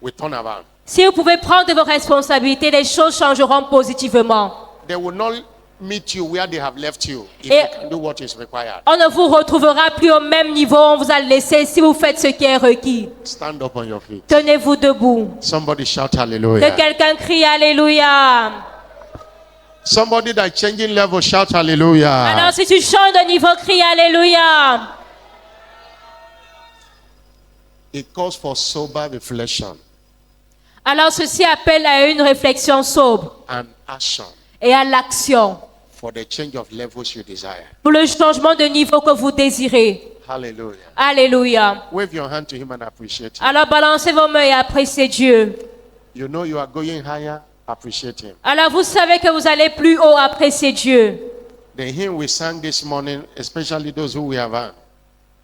will turn around. Si vous pouvez prendre vos responsabilités, les choses changeront positivement. They will not meet you where they have left you if Et- you can do what is required. On ne vous retrouvera plus au même niveau, on vous a laissé si vous faites ce qui est requis. Stand up on your feet. Tenez-vous debout. Somebody shout Que hallelujah. quelqu'un crie Alléluia. Somebody that changing level shout hallelujah. Alors si tu chantes de niveau, crie Alléluia. It calls for sober reflection Alors ceci appelle à une réflexion sobre and action et à l'action for the change of levels you desire. pour le changement de niveau que vous désirez. Hallelujah. Alléluia. Wave your hand to him and appreciate him. Alors balancez vos mains et appréciez Dieu. You know you are going higher, appreciate him. Alors vous savez que vous allez plus haut, appréciez Dieu. The hymn we sang this morning, especially those who we have had,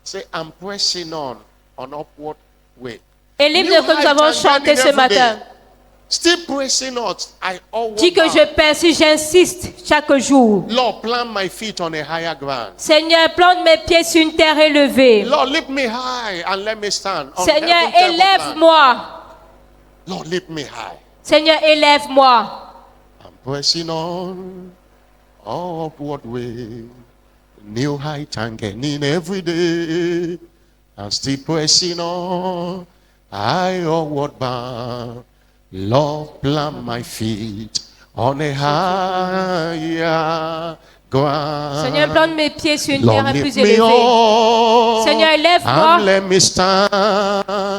say, I'm pressing on upward way. Et l'hymne que nous avons chanté ce matin Still pressing on, I always dit que je persiste, j'insiste chaque jour. Lord, plant my feet on a higher ground. Seigneur, plante mes pieds sur une terre élevée. Lord, lift me high and let me stand on Seigneur, heaven's level ground. élève-moi. Lord, lift me high. Seigneur, élève-moi. I'm pressing on upward way. New height I'm gaining every day. I'm still pressing on high upward bound. Lord, plant my feet on a higher ground. Seigneur, plante mes pieds sur une Lord, terre lift plus me élevée. up Seigneur, élève-moi and let me stand.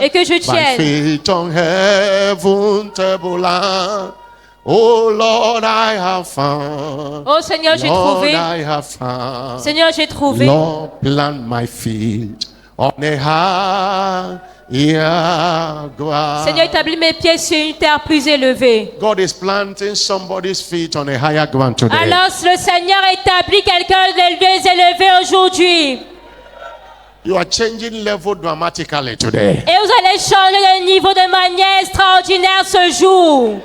et que je My tienne. feet on heaven's tableland. Oh Lord, I have found. Oh Seigneur, j'ai Lord, trouvé. I have found. Seigneur, j'ai trouvé. Lord, plant my feet on a higher ground. Seigneur, établis mes pieds sur une terre plus élevée. God is planting somebody's feet on a higher ground today. Alors le Seigneur établit quelqu'un des lieux élevés aujourd'hui. You are changing level dramatically today. Et vous allez changer de niveau de manière extraordinaire ce jour.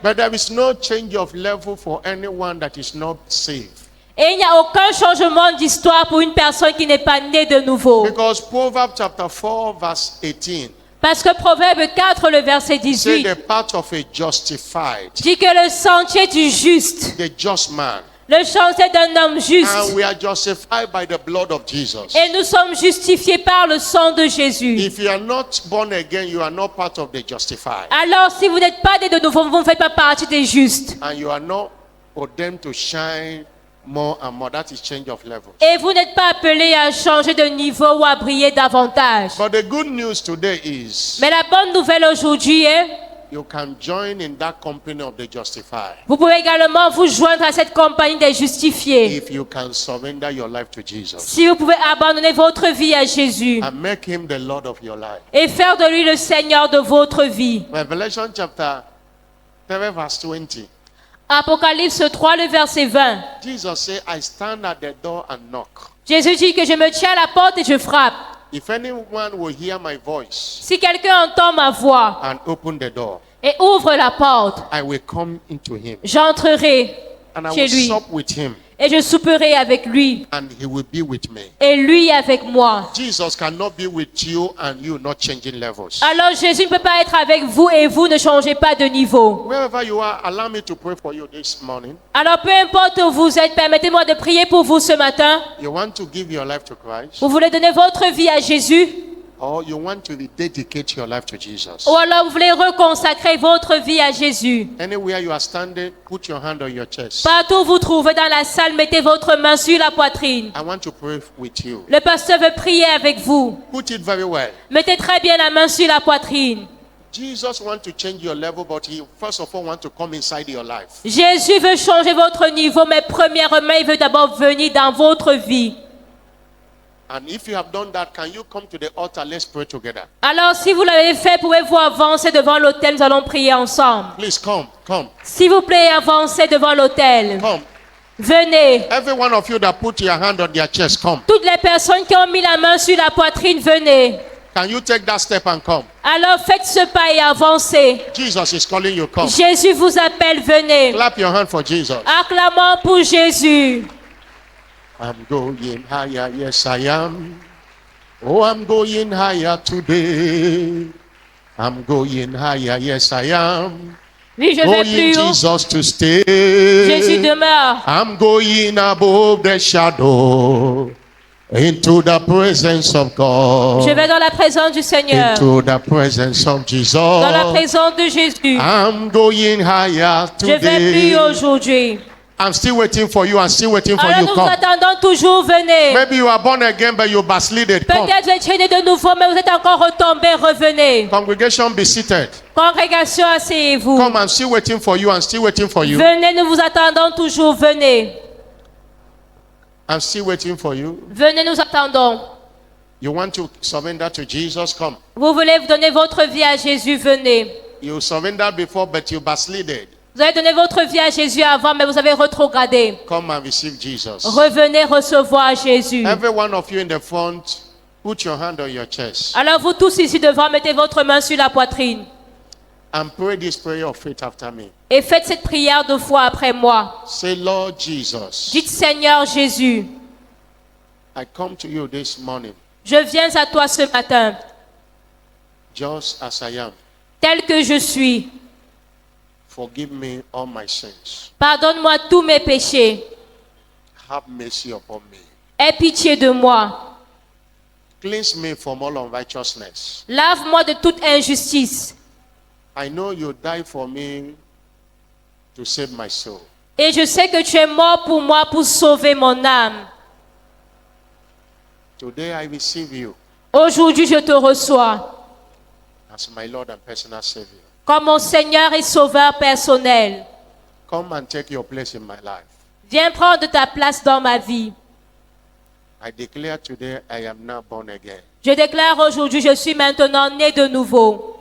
But there is no change of level for anyone that is not saved. Et il n'y a aucun changement d'histoire pour une personne qui n'est pas née de nouveau. Because Proverbs chapter 4 verse 18 Parce que Proverbe 4, le verset say 18, the path of a justified, dit que le sentier du juste, the just man, le sentier d'un homme juste, and we are justified by the blood of Jesus. et nous sommes justifiés par le sang de Jésus. If you are not born again, you are not part of the justified. Alors, si vous n'êtes pas né de nouveau, vous ne faites pas partie des justes. And you are not ordained to shine more and more. That is change of level. Et vous n'êtes pas appelé à changer de niveau ou à briller davantage. But the good news today is Mais la bonne nouvelle aujourd'hui est, you can join in that company of the justified vous pouvez également vous joindre à cette compagnie des justifiés. if you can surrender your life to Jesus Si vous pouvez abandonner votre vie à Jésus and make him the Lord of your life. et faire de lui le Seigneur de votre vie. Revelation chapter 3 verse 20. Apocalypse 3, le verset 20. Jesus said, I stand at the door and knock. Jésus dit que je me tiens à la porte et je frappe. If anyone will hear my voice Si quelqu'un entend ma voix and open the door, et ouvre la porte, I will come into him j'entrerai and I chez will lui sup with him et je souperai avec lui and he will be with me. et lui avec moi. Jesus cannot be with you and you not changing levels. Alors Jésus ne peut pas être avec vous et vous ne changez pas de niveau. Wherever you are, allow me to pray for you this morning. Alors peu importe où vous êtes, permettez-moi de prier pour vous ce matin. You want to give your life to Christ, Vous voulez donner votre vie à Jésus or you want to rededicate your life to Jesus. ou alors vous voulez reconsacrer votre vie à Jésus. Anywhere you are standing, put your hand on your chest. Partout où vous trouvez dans la salle, mettez votre main sur la poitrine. I want to pray with you. Le pasteur veut prier avec vous. Put it very well. Mettez très bien la main sur la poitrine. Jesus wants to change your level, but he first of all wants to come inside your life. Jésus veut changer votre niveau, mais premièrement, il veut d'abord venir dans votre vie. And if you have done that, can you come to the altar? Let's pray together. Alors, si vous l'avez fait, pouvez-vous avancer devant l'autel? Nous allons prier ensemble. Please come, come, S'il vous plaît, avancez devant l'autel. come. Venez. Every one of you that put your hand on their chest, come. Toutes les personnes qui ont mis la main sur la poitrine, venez. Can you take that step and come? Alors, faites ce pas et avancez. Jesus is calling you, come. Jésus vous appelle, venez. Clap your hand for Jesus. Acclamons pour Jésus. I'm going higher, yes I am. Oh, I'm going higher today. I'm going higher, yes I am. Oui, je vais Going plus haut. Jesus to stay. Jésus demeure. I'm going above the shadow into the presence of God. Je vais dans la présence du Seigneur. Into the presence of Jesus. Dans la présence de Jésus. I'm going higher Je vais plus today. haut aujourd'hui. I'm still waiting for you. I'm still waiting for Alors you. nous vous Come. attendons toujours, venez. Maybe you are born again, but you backslided. Come. Peut-être vous êtes né de nouveau, mais vous êtes encore retombé, revenez. Congregation, be seated. Congrégation, asseyez-vous. Come, I'm still waiting for you. I'm still waiting for you. Venez, nous vous attendons toujours, venez. I'm still waiting for you. Venez, nous attendons. You want to surrender to Jesus? Come. Vous voulez vous donner votre vie à Jésus, venez. You surrendered before, but you backslided. Vous avez donné votre vie à Jésus avant, mais vous avez rétrogradé. Come and receive Jesus. Revenez recevoir Jésus. Every one of you in the front, put your hand on your chest Alors vous tous ici devant, mettez votre main sur la poitrine. and pray this prayer of faith after me. Et faites cette prière 2 fois après moi. Say, Lord Jesus, Dites Seigneur Jésus, I come to you this morning je viens à toi ce matin, just as I am. tel que je suis. Forgive me all my sins. Pardonne-moi tous mes péchés. Have mercy upon me. Aie pitié de moi. Cleanse me from all unrighteousness. Lave-moi de toute injustice. I know you died for me to save my soul. Et je sais que tu es mort pour moi pour sauver mon âme. Today I receive you Aujourd'hui, je te reçois as my Lord and personal Savior. comme mon Seigneur et Sauveur personnel. Come and take your place in my life. Viens prendre ta place dans ma vie. I declare today I am now born again. Je déclare aujourd'hui, je suis maintenant né de nouveau.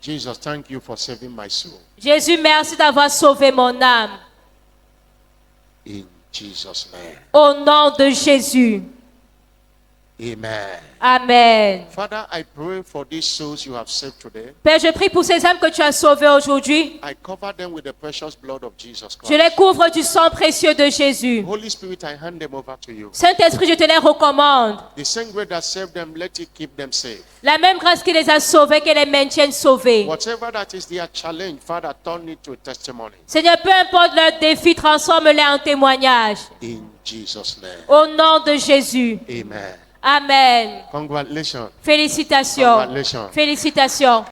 Jesus, thank you for saving my soul. Jésus, merci d'avoir sauvé mon âme. In Jesus' name. Au nom de Jésus. Amen. Amen. Father, I pray for these souls you have saved today. Père, je prie pour ces âmes que tu as sauvées aujourd'hui. I cover them with the precious blood of Jesus Je les Christ. couvre du sang précieux de Jésus. Holy Spirit, I hand them over to you. Saint-Esprit, je te les recommande. The same way that saved them, let it keep them safe. La même grâce qui les a sauvés, qu'elle les maintienne sauvés. Whatever that is their challenge, Father, turn it to a testimony. Seigneur, peu importe leur défi, transforme-les en témoignage. In Jesus' name. Au nom de Jésus. Amen. Amen. Congratulations. Félicitations. Congratulations. Félicitations.